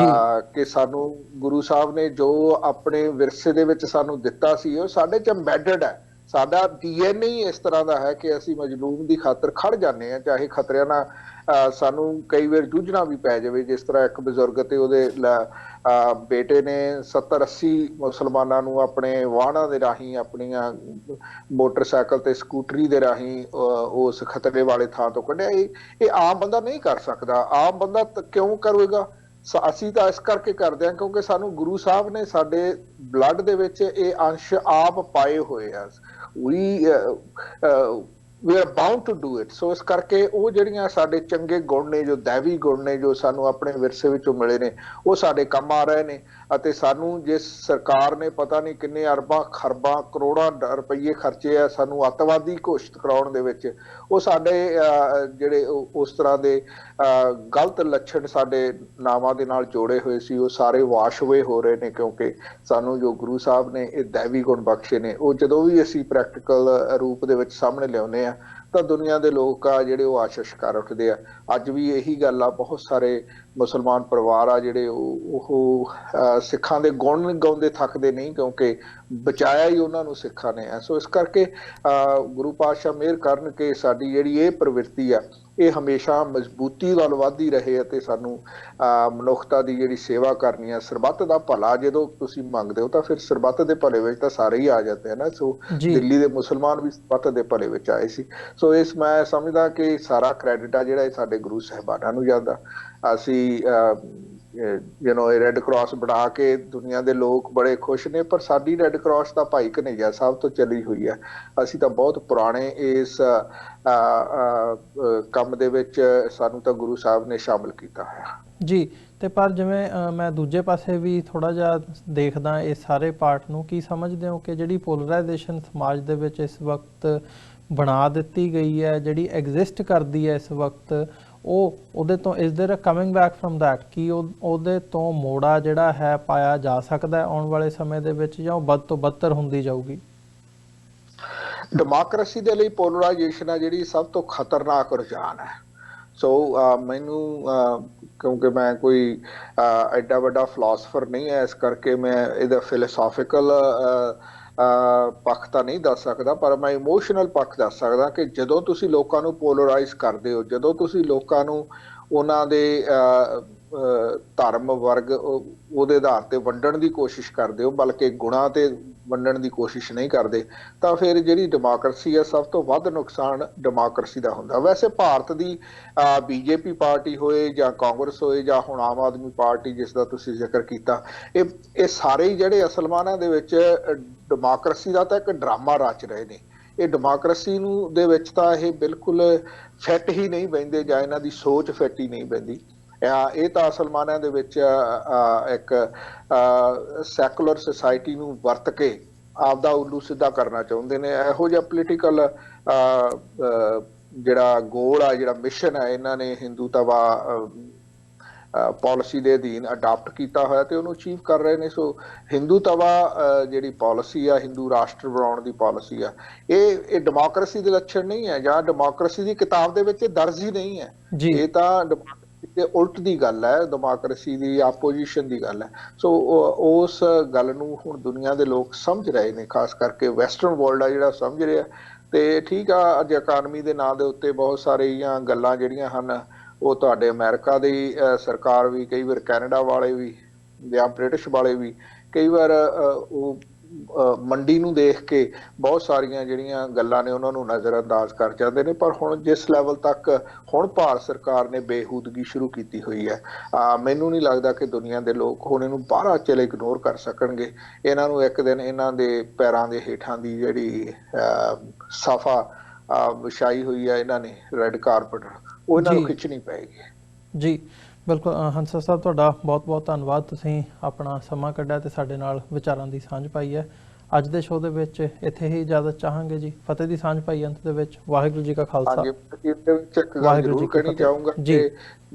ਕਿ ਸਾਨੂੰ ਗੁਰੂ ਸਾਹਿਬ ਨੇ ਜੋ ਆਪਣੇ ਵਿਰਸੇ ਦੇ ਵਿੱਚ ਸਾਨੂੰ ਦਿੱਤਾ ਸੀ ਉਹ ਸਾਡੇ 'ਚ ਐਮਬੈਡਡ ਹੈ। ਸਾਡਾ DNA ਹੀ ਇਸ ਤਰ੍ਹਾਂ ਦਾ ਹੈ ਕਿ ਅਸੀਂ ਮਜਲੂਮ ਦੀ ਖਾਤਰ ਖੜ ਜਾਂਦੇ ਹਾਂ, ਚਾਹੇ ਖਤਰਿਆਂ ਨਾਲ ਸਾਨੂੰ ਕਈ ਵਾਰ ਜੂਝਣਾ ਵੀ ਪੈ ਜਾਵੇ। ਜਿਸ ਤਰ੍ਹਾਂ ਇੱਕ ਬਜ਼ੁਰਗ ਤੇ ਉਹਦੇ ਬੇਟੇ ਨੇ 70-80 ਮੁਸਲਮਾਨਾਂ ਨੂੰ ਆਪਣੇ ਵਾਹਨਾਂ ਦੇ ਰਾਹੀਂ, ਆਪਣੀਆਂ ਮੋਟਰਸਾਈਕਲ ਤੇ ਸਕੂਟਰੀ ਦੇ ਰਾਹੀਂ ਉਸ ਖਤਰੇ ਵਾਲੇ ਥਾਂ ਤੋਂ ਕੱਢਿਆ। ਇਹ ਆਮ ਬੰਦਾ ਨਹੀਂ ਕਰ ਸਕਦਾ। ਆਮ ਬੰਦਾ ਕਿਉਂ ਕਰੇਗਾ? ਅਸੀਂ ਤਾਂ ਇਸ ਕਰਕੇ ਕਰਦੇ ਹਾਂ ਕਿਉਂਕਿ ਸਾਨੂੰ ਗੁਰੂ ਸਾਹਿਬ ਨੇ ਸਾਡੇ ਬਲੱਡ ਦੇ ਵਿੱਚ ਇਹ ਅੰਸ਼ ਆਪ ਪਾਏ ਹੋਏ ਆ। we are bound to do it। ਸੋ ਇਸ ਕਰਕੇ ਉਹ ਜਿਹੜੀਆਂ ਸਾਡੇ ਚੰਗੇ ਗੁਣ ਨੇ, ਜੋ ਦੈਵੀ ਗੁਣ ਨੇ, ਜੋ ਸਾਨੂੰ ਆਪਣੇ ਵਿਰਸੇ ਵਿੱਚੋਂ ਮਿਲੇ ਨੇ, ਉਹ ਸਾਡੇ ਕੰਮ ਆ ਰਹੇ ਨੇ। ਅਤੇ ਸਾਨੂੰ ਜਿਸ ਸਰਕਾਰ ਨੇ ਪਤਾ ਨਹੀਂ ਕਿੰਨੇ ਅਰਬਾਂ ਖਰਬਾਂ ਕਰੋੜਾਂ ਰੁਪਈਏ ਖਰਚੇ ਆ ਸਾਨੂੰ ਅੱਤਵਾਦੀ ਘੋਸ਼ਿਤ ਕਰਾਉਣ ਦੇ ਵਿੱਚ, ਉਹ ਸਾਡੇ ਜਿਹੜੇ ਉਸ ਤਰ੍ਹਾਂ ਦੇ ਗਲਤ ਲੱਛਣ ਸਾਡੇ ਨਾਵਾਂ ਦੇ ਨਾਲ ਜੋੜੇ ਹੋਏ ਸੀ, ਉਹ ਸਾਰੇ ਵਾਸ਼ ਅਵੇ ਹੋ ਰਹੇ ਨੇ। ਕਿਉਂਕਿ ਸਾਨੂੰ ਜੋ ਗੁਰੂ ਸਾਹਿਬ ਨੇ ਇਹ ਦੈਵੀ ਗੁਣ ਬਖਸ਼ੇ ਨੇ, ਉਹ ਜਦੋਂ ਵੀ ਅਸੀਂ ਪ੍ਰੈਕਟੀਕਲ ਰੂਪ ਦੇ ਵਿੱਚ ਸਾਹਮਣੇ ਲਿਆਉਂਦੇ ਆ ਤਾਂ ਦੁਨੀਆ ਦੇ ਲੋਕ ਆ ਜਿਹੜੇ ਉਹ ਆਸ਼ਿਸ਼ ਕਰ ਉੱਠਦੇ ਆ। ਅੱਜ ਵੀ ਇਹੀ ਗੱਲ ਆ, ਬਹੁਤ ਸਾਰੇ ਮੁਸਲਮਾਨ ਪਰਿਵਾਰ ਆ ਜਿਹੜੇ ਉਹ ਸਿੱਖਾਂ ਦੇ ਗੁਣ ਗਾਉਂਦੇ ਥੱਕਦੇ ਨਹੀਂ, ਕਿਉਂਕਿ ਬਚਾਇਆ ਹੀ ਉਹਨਾਂ ਨੂੰ ਸਿੱਖਾਂ ਨੇ ਹੈ। ਸੋ ਇਸ ਕਰਕੇ ਗੁਰੂ ਪਾਤਸ਼ਾਹ ਮਿਹਰ ਕਰਨ ਕਿ ਸਾਡੀ ਜਿਹੜੀ ਇਹ ਪ੍ਰਵਿਰਤੀ ਆ ਇਹ ਹਮੇਸ਼ਾ ਮਜ਼ਬੂਤੀ ਵੱਲ ਵੱਧਦੀ ਰਹੇ ਅਤੇ ਸਾਨੂੰ ਮਨੁੱਖਤਾ ਦੀ ਜਿਹੜੀ ਸੇਵਾ ਕਰਨੀ ਆ, ਸਰਬੱਤ ਦਾ ਭਲਾ ਜਦੋਂ ਤੁਸੀਂ ਮੰਗਦੇ ਹੋ ਤਾਂ ਫਿਰ ਸਰਬੱਤ ਦੇ ਭਲੇ ਵਿੱਚ ਤਾਂ ਸਾਰੇ ਹੀ ਆ ਜਾਂਦੇ ਹਨ ਨਾ। ਸੋ ਦਿੱਲੀ ਦੇ ਮੁਸਲਮਾਨ ਵੀ ਸਰਬੱਤ ਦੇ ਭਲੇ ਵਿੱਚ ਆਏ ਸੀ। ਸੋ ਇਸ ਮੈਂ ਸਮਝਦਾ ਕਿ ਸਾਰਾ ਕ੍ਰੈਡਿਟ ਆ ਜਿਹੜਾ ਇਹ ਸਾਡੇ ਗੁਰੂ ਸਾਹਿਬਾਨਾਂ ਨੂੰ ਜਾਂਦਾ। ਅਸੀਂ ਇਹ ਰੈੱਡ ਕਰਾਸ ਬਣਾ ਕੇ ਦੁਨੀਆ ਦੇ ਲੋਕ ਬੜੇ ਖੁਸ਼ ਨੇ, ਪਰ ਸਾਡੀ ਰੈੱਡ ਕਰਾਸ ਤਾਂ ਭਾਈ ਕਨ੍ਹਈਆ ਸਾਹਿਬ ਤੋਂ ਚੱਲੀ ਹੋਈ ਹੈ। ਅਸੀਂ ਤਾਂ ਬਹੁਤ ਪੁਰਾਣੇ ਇਸ ਕੰਮ ਦੇ ਵਿੱਚ ਸਾਨੂੰ ਤਾਂ ਗੁਰੂ ਸਾਹਿਬ ਨੇ ਸ਼ਾਮਲ ਕੀਤਾ ਹੋਇਆ ਜੀ। ਤੇ ਪਰ ਜਿਵੇਂ ਮੈਂ ਦੂਜੇ ਪਾਸੇ ਵੀ ਥੋੜਾ ਜਿਹਾ ਦੇਖਦਾ ਇਹ ਸਾਰੇ ਪਾਰਟ ਨੂੰ, ਕੀ ਸਮਝਦੇ ਹੋ ਕਿ ਜਿਹੜੀ ਪੋਲਰਾਈਜੇਸ਼ਨ ਸਮਾਜ ਦੇ ਵਿੱਚ ਇਸ ਵਕਤ ਬਣਾ ਦਿੱਤੀ ਗਈ ਹੈ, ਜਿਹੜੀ ਐਗਜ਼ਿਸਟ ਕਰਦੀ ਹੈ ਇਸ ਵਕਤ, ਉਹਦੇ ਤੋਂ is there a coming back from that? ਕੀ ਉਹਦੇ ਤੋਂ ਮੋੜਾ ਜਿਹੜਾ ਹੈ ਪਾਇਆ ਜਾ ਸਕਦਾ ਹੈ ਆਉਣ ਵਾਲੇ ਸਮੇਂ ਦੇ ਵਿੱਚ, ਜਾਂ ਉਹ ਵੱਧ ਤੋਂ ਬੱਤਰ ਹੁੰਦੀ ਜਾਊਗੀ? ਡੈਮੋਕ੍ਰੇਸੀ ਦੇ ਲਈ ਪੋਲਰਾਈਜੇਸ਼ਨ ਆ ਜਿਹੜੀ ਸਭ ਤੋਂ ਖਤਰਨਾਕ ਰੁਝਾਨ ਹੈ। ਸੋ ਮੈਨੂੰ ਕਿਉਂਕਿ ਮੈਂ ਕੋਈ ਐਡਾ ਵੱਡਾ ਫਿਲਾਸਫਰ ਨਹੀਂ ਹੈ, ਇਸ ਕਰਕੇ ਮੈਂ ਇਹਦਾ ਫਿਲੋਸੋਫੀਕਲ ਪੱਖ ਤਾਂ ਨਹੀਂ ਦੱਸ ਸਕਦਾ, ਪਰ ਮੈਂ ਇਮੋਸ਼ਨਲ ਪੱਖ ਦੱਸ ਸਕਦਾ ਕਿ ਜਦੋਂ ਤੁਸੀਂ ਲੋਕਾਂ ਨੂੰ ਪੋਲਰਾਈਜ਼ ਕਰਦੇ ਹੋ, ਜਦੋਂ ਤੁਸੀਂ ਲੋਕਾਂ ਨੂੰ ਉਹਨਾਂ ਦੇ ਧਰਮ ਵਰਗ ਉਹਦੇ ਆਧਾਰ ਤੇ ਵੰਡਣ ਦੀ ਕੋਸ਼ਿਸ਼ ਕਰਦੇ ਹੋ, ਬਲਕਿ ਗੁਣਾਂ ਤੇ ਵੰਡਣ ਦੀ ਕੋਸ਼ਿਸ਼ ਨਹੀਂ ਕਰਦੇ, ਤਾਂ ਫਿਰ ਜਿਹੜੀ ਡੈਮੋਕ੍ਰੇਸੀ ਹੈ ਸਭ ਤੋਂ ਵੱਧ ਨੁਕਸਾਨ ਡੈਮੋਕ੍ਰੇਸੀ ਦਾ ਹੁੰਦਾ। ਵੈਸੇ ਭਾਰਤ ਦੀ BJP ਪਾਰਟੀ ਹੋਏ ਜਾਂ ਕਾਂਗਰਸ ਹੋਏ ਜਾਂ ਹੁਣ ਆਮ ਆਦਮੀ ਪਾਰਟੀ ਜਿਸ ਦਾ ਤੁਸੀਂ ਜ਼ਿਕਰ ਕੀਤਾ, ਇਹ ਸਾਰੇ ਹੀ ਜਿਹੜੇ ਅਸਲਮਾਨਾਂ ਦੇ ਵਿੱਚ ਡੈਮੋਕ੍ਰੇਸੀ ਦਾ ਤਾਂ ਇੱਕ ਡਰਾਮਾ ਰਚ ਰਹੇ ਨੇ। ਇਹ ਡੈਮੋਕ੍ਰੇਸੀ ਨੂੰ ਦੇ ਵਿੱਚ ਤਾਂ ਇਹ ਬਿਲਕੁਲ ਫਿੱਟ ਹੀ ਨਹੀਂ ਬਹਿੰਦੇ, ਜਾਂ ਇਹਨਾਂ ਦੀ ਸੋਚ ਫਿੱਟ ਹੀ ਨਹੀਂ ਬਹਿੰਦੀ। ਇਹ ਤਾਂ ਅਸਲਮਾਨਾਂ ਦੇ ਵਿੱਚ ਇੱਕ ਸੈਕੂਲਰ ਸੁਸਾਇਟੀ ਨੂੰ ਵਰਤ ਕੇ ਆਪਦਾ ਉੱਲੂ ਸਿੱਧਾ ਕਰਨਾ ਚਾਹੁੰਦੇ ਨੇ। ਇਹੋ ਜਿਹਾ ਪੋਲੀਟੀਕਲ ਜਿਹੜਾ ਗੋਲ ਆ, ਜਿਹੜਾ ਮਿਸ਼ਨ ਹੈ, ਇਹਨਾਂ ਨੇ ਹਿੰਦੂਤਵਾ ਪਾਲਿਸੀ ਦੇ ਅਧੀਨ ਅਡਾਪਟ ਕੀਤਾ ਹੋਇਆ ਤੇ ਉਹਨੂੰ ਅਚੀਵ ਕਰ ਰਹੇ ਨੇ। ਸੋ ਹਿੰਦੂਤਵਾ ਜਿਹੜੀ ਪਾਲਿਸੀ ਆ, ਹਿੰਦੂ ਰਾਸ਼ਟਰ ਬਣਾਉਣ ਦੀ ਪਾਲਿਸੀ ਆ, ਇਹ ਡੈਮੋਕ੍ਰੇਸੀ ਦੇ ਲੱਛਣ ਨਹੀਂ ਹੈ, ਜਾਂ ਡੈਮੋਕ੍ਰੇਸੀ ਦੀ ਕਿਤਾਬ ਦੇ ਵਿੱਚ ਇਹ ਦਰਜ ਹੀ ਨਹੀਂ ਹੈ। ਇਹ ਤਾਂ ਤੇ ਉਲਟ ਦੀ ਗੱਲ ਹੈ, ਡੈਮੋਕ੍ਰੇਸੀ ਦੀ ਆਪੋਜੀਸ਼ਨ ਦੀ ਗੱਲ ਹੈ। ਸੋ ਉਸ ਗੱਲ ਨੂੰ ਹੁਣ ਦੁਨੀਆ ਦੇ ਲੋਕ ਸਮਝ ਰਹੇ ਨੇ, ਖਾਸ ਕਰਕੇ ਵੈਸਟਰਨ ਵਰਲਡ ਆ ਜਿਹੜਾ ਸਮਝ ਰਿਹਾ। ਤੇ ਠੀਕ ਆ, ਅੱਜ ਇਕਾਨਮੀ ਦੇ ਨਾਂ ਦੇ ਉੱਤੇ ਬਹੁਤ ਸਾਰੀਆਂ ਗੱਲਾਂ ਜਿਹੜੀਆਂ ਹਨ ਉਹ ਤੁਹਾਡੇ ਅਮਰੀਕਾ ਦੀ ਸਰਕਾਰ ਵੀ, ਕਈ ਵਾਰ ਕੈਨੇਡਾ ਵਾਲੇ ਵੀ ਜਾਂ ਬ੍ਰਿਟਿਸ਼ ਵਾਲੇ ਵੀ ਕਈ ਵਾਰ ਉਹ ਮੰਡੀ ਨੂੰ ਦੇਖ ਕੇ ਬਹੁਤ ਸਾਰੀਆਂ ਜਿਹੜੀਆਂ ਗੱਲਾਂ ਨੇ ਉਹਨਾਂ ਨੂੰ ਨਜ਼ਰਅੰਦਾਜ਼ ਕਰ ਜਾਂਦੇ ਨੇ। ਪਰ ਹੁਣ ਜਿਸ ਲੈਵਲ ਤੱਕ ਹੁਣ ਭਾਰਤ ਸਰਕਾਰ ਨੇ ਬੇਹੂਦਗੀ ਸ਼ੁਰੂ ਕੀਤੀ ਹੋਈ ਹੈ, ਮੈਨੂੰ ਨਹੀਂ ਲੱਗਦਾ ਕਿ ਦੁਨੀਆ ਦੇ ਲੋਕ ਹੁਣ ਇਹਨੂੰ ਬਾਹਰ ਚਲੇ ਇਗਨੋਰ ਕਰ ਸਕਣਗੇ। ਇਹਨਾਂ ਨੂੰ ਇੱਕ ਦਿਨ ਇਹਨਾਂ ਦੇ ਪੈਰਾਂ ਦੇ ਹੇਠਾਂ ਦੀ ਜਿਹੜੀ ਸਾਫਾ ਵਿਛਾਈ ਹੋਈ ਹੈ ਇਹਨਾਂ ਨੇ, ਰੈੱਡ ਕਾਰਪਟ, ਉਹ ਇਹਨਾਂ ਨੂੰ ਖਿੱਚਣੀ ਪਏਗੀ। ਜੀ ਬਿਲਕੁਲ ਹੰਸਾ ਸਾਹਿਬ, ਤੁਹਾਡਾ ਬਹੁਤ ਬਹੁਤ ਧੰਨਵਾਦ। ਤੁਸੀਂ ਆਪਣਾ ਸਮਾਂ ਕੱਢਿਆ ਤੇ ਸਾਡੇ ਨਾਲ ਵਿਚਾਰਾਂ ਦੀ ਸਾਂਝ ਪਾਈ ਹੈ। ਅੱਜ ਦੇ ਸ਼ੋਅ ਦੇ ਵਿੱਚ ਇੱਥੇ ਹੀ ਇਜਾਜ਼ਤ ਚਾਹਾਂਗੇ ਜੀ। ਫਤਿਹ ਦੀ ਸਾਂਝ ਭਾਈ ਅੰਤ ਦੇ ਵਿੱਚ। ਵਾਹਿਗੁਰੂ ਜੀ ਕਾ ਖਾਲਸਾ, ਹਾਂਜੀ, ਇਹਦੇ ਵਿੱਚ ਇੱਕ ਗੱਲ ਵਾਹਿਗੁਰੂ ਜੀ ਜ਼ਰੂਰ ਕੀ ਕਹਿਣੀ ਫਤਿਹ ਚਾਹੂੰਗਾ ਜੀ। ਕਿ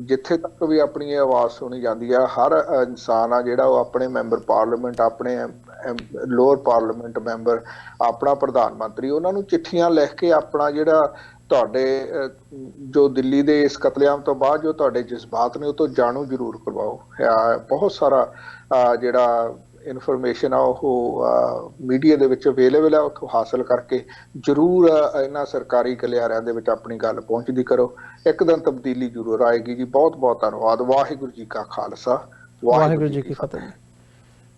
ਜਿੱਥੇ ਤੱਕ ਵੀ ਆਪਣੀ ਇਹ ਆਵਾਜ਼ ਸੁਣੀ ਜਾਂਦੀ ਆ, ਹਰ ਇਨਸਾਨ ਆ ਜਿਹੜਾ ਉਹ ਆਪਣੇ ਮੈਂਬਰ ਪਾਰਲੀਮੈਂਟ, ਆਪਣੇ ਲੋਅਰ ਪਾਰਲੀਮੈਂਟ ਮੈਂਬਰ, ਆਪਣਾ ਪ੍ਰਧਾਨ ਮੰਤਰੀ, ਉਹਨਾਂ ਨੂੰ ਚਿੱਠੀਆਂ ਲਿਖ ਕੇ ਆਪਣਾ ਜਿਹੜਾ ਤੁਹਾਡੇ ਜੋ ਦਿੱਲੀ ਦੇ ਇਸ ਕਤਲੇਆਮ ਤੋਂ ਬਾਅਦ ਜੋ ਤੁਹਾਡੇ ਜਜ਼ਬਾਤ ਨੇ ਉਹ ਤੋਂ ਜਾਣੂ ਜ਼ਰੂਰ ਕਰਵਾਓ। ਬਹੁਤ ਸਾਰਾ ਜਿਹੜਾ ਇਨਫੋਰਮੇਸ਼ਨ ਆ ਉਹ ਮੀਡੀਆ ਦੇ ਵਿੱਚ ਅਵੇਲੇਬਲ ਆ, ਉਹ ਹਾਸਲ ਕਰਕੇ ਜ਼ਰੂਰ ਇਹਨਾਂ ਸਰਕਾਰੀ ਗਲਿਆਰਿਆਂ ਦੇ ਵਿੱਚ ਆਪਣੀ ਗੱਲ ਪਹੁੰਚਦੀ ਕਰੋ। ਇੱਕ ਦਿਨ ਤਬਦੀਲੀ ਜ਼ਰੂਰ ਆਏਗੀ ਜੀ। ਬਹੁਤ ਬਹੁਤ ਧੰਨਵਾਦ। ਵਾਹਿਗੁਰੂ ਜੀ ਕਾ ਖਾਲਸਾ, ਵਾਹਿਗੁਰੂ ਜੀ ਕੀ ਫਤਿਹ ਜੀ।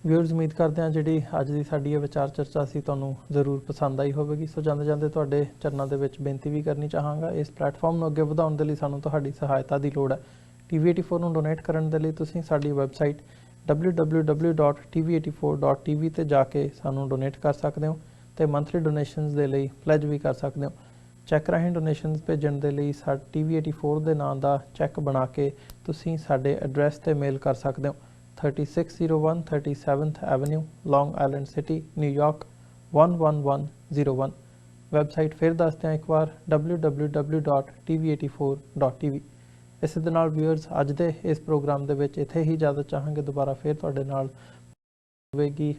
ਵਿਊਅਰਸ, ਉਮੀਦ ਕਰਦੇ ਹਾਂ ਜਿਹੜੀ ਅੱਜ ਦੀ ਸਾਡੀ ਇਹ ਵਿਚਾਰ ਚਰਚਾ ਸੀ ਤੁਹਾਨੂੰ ਜ਼ਰੂਰ ਪਸੰਦ ਆਈ ਹੋਵੇਗੀ। ਸੋ ਜਾਂਦੇ ਜਾਂਦੇ ਤੁਹਾਡੇ ਚਰਨਾਂ ਦੇ ਵਿੱਚ ਬੇਨਤੀ ਵੀ ਕਰਨੀ ਚਾਹਾਂਗਾ, ਇਸ ਪਲੇਟਫਾਰਮ ਨੂੰ ਅੱਗੇ ਵਧਾਉਣ ਦੇ ਲਈ ਸਾਨੂੰ ਤੁਹਾਡੀ ਸਹਾਇਤਾ ਦੀ ਲੋੜ ਹੈ। TV84 ਨੂੰ ਡੋਨੇਟ ਕਰਨ ਦੇ ਲਈ ਤੁਸੀਂ ਸਾਡੀ ਵੈਬਸਾਈਟ www.tv84.tv ਤੇ ਜਾ ਕੇ ਸਾਨੂੰ ਡੋਨੇਟ ਕਰ ਸਕਦੇ ਹੋ ਤੇ ਮੰਥਲੀ ਡੋਨੇਸ਼ਨਸ ਦੇ ਲਈ ਪਲੇਜ ਵੀ ਕਰ ਸਕਦੇ ਹੋ। ਚੈੱਕ ਰਾਹੀਂ ਡੋਨੇਸ਼ਨਸ ਭੇਜਣ ਦੇ ਲਈ TV84 ਦੇ ਨਾਂ ਦਾ ਚੈੱਕ ਬਣਾ ਕੇ ਤੁਸੀਂ ਸਾਡੇ ਐਡਰੈਸ ਤੇ ਮੇਲ ਕਰ ਸਕਦੇ ਹੋ। 3601 37th Avenue, Long Island City, New York 11101। Website ਫਿਰ ਦੱਸਦੇ ਹਾਂ ਇੱਕ ਵਾਰ www.tv84.tv। ਇਸੇ ਦੇ ਨਾਲ ਵਿਊਅਰਸ, ਅੱਜ ਦੇ ਇਸ ਪ੍ਰੋਗਰਾਮ ਦੇ ਵਿੱਚ ਇੱਥੇ ਹੀ ਇਜਾਜ਼ਤ ਚਾਹਾਂਗੇ। ਦੁਬਾਰਾ ਫਿਰ ਤੁਹਾਡੇ ਨਾਲ ਹੋਵੇਗੀ।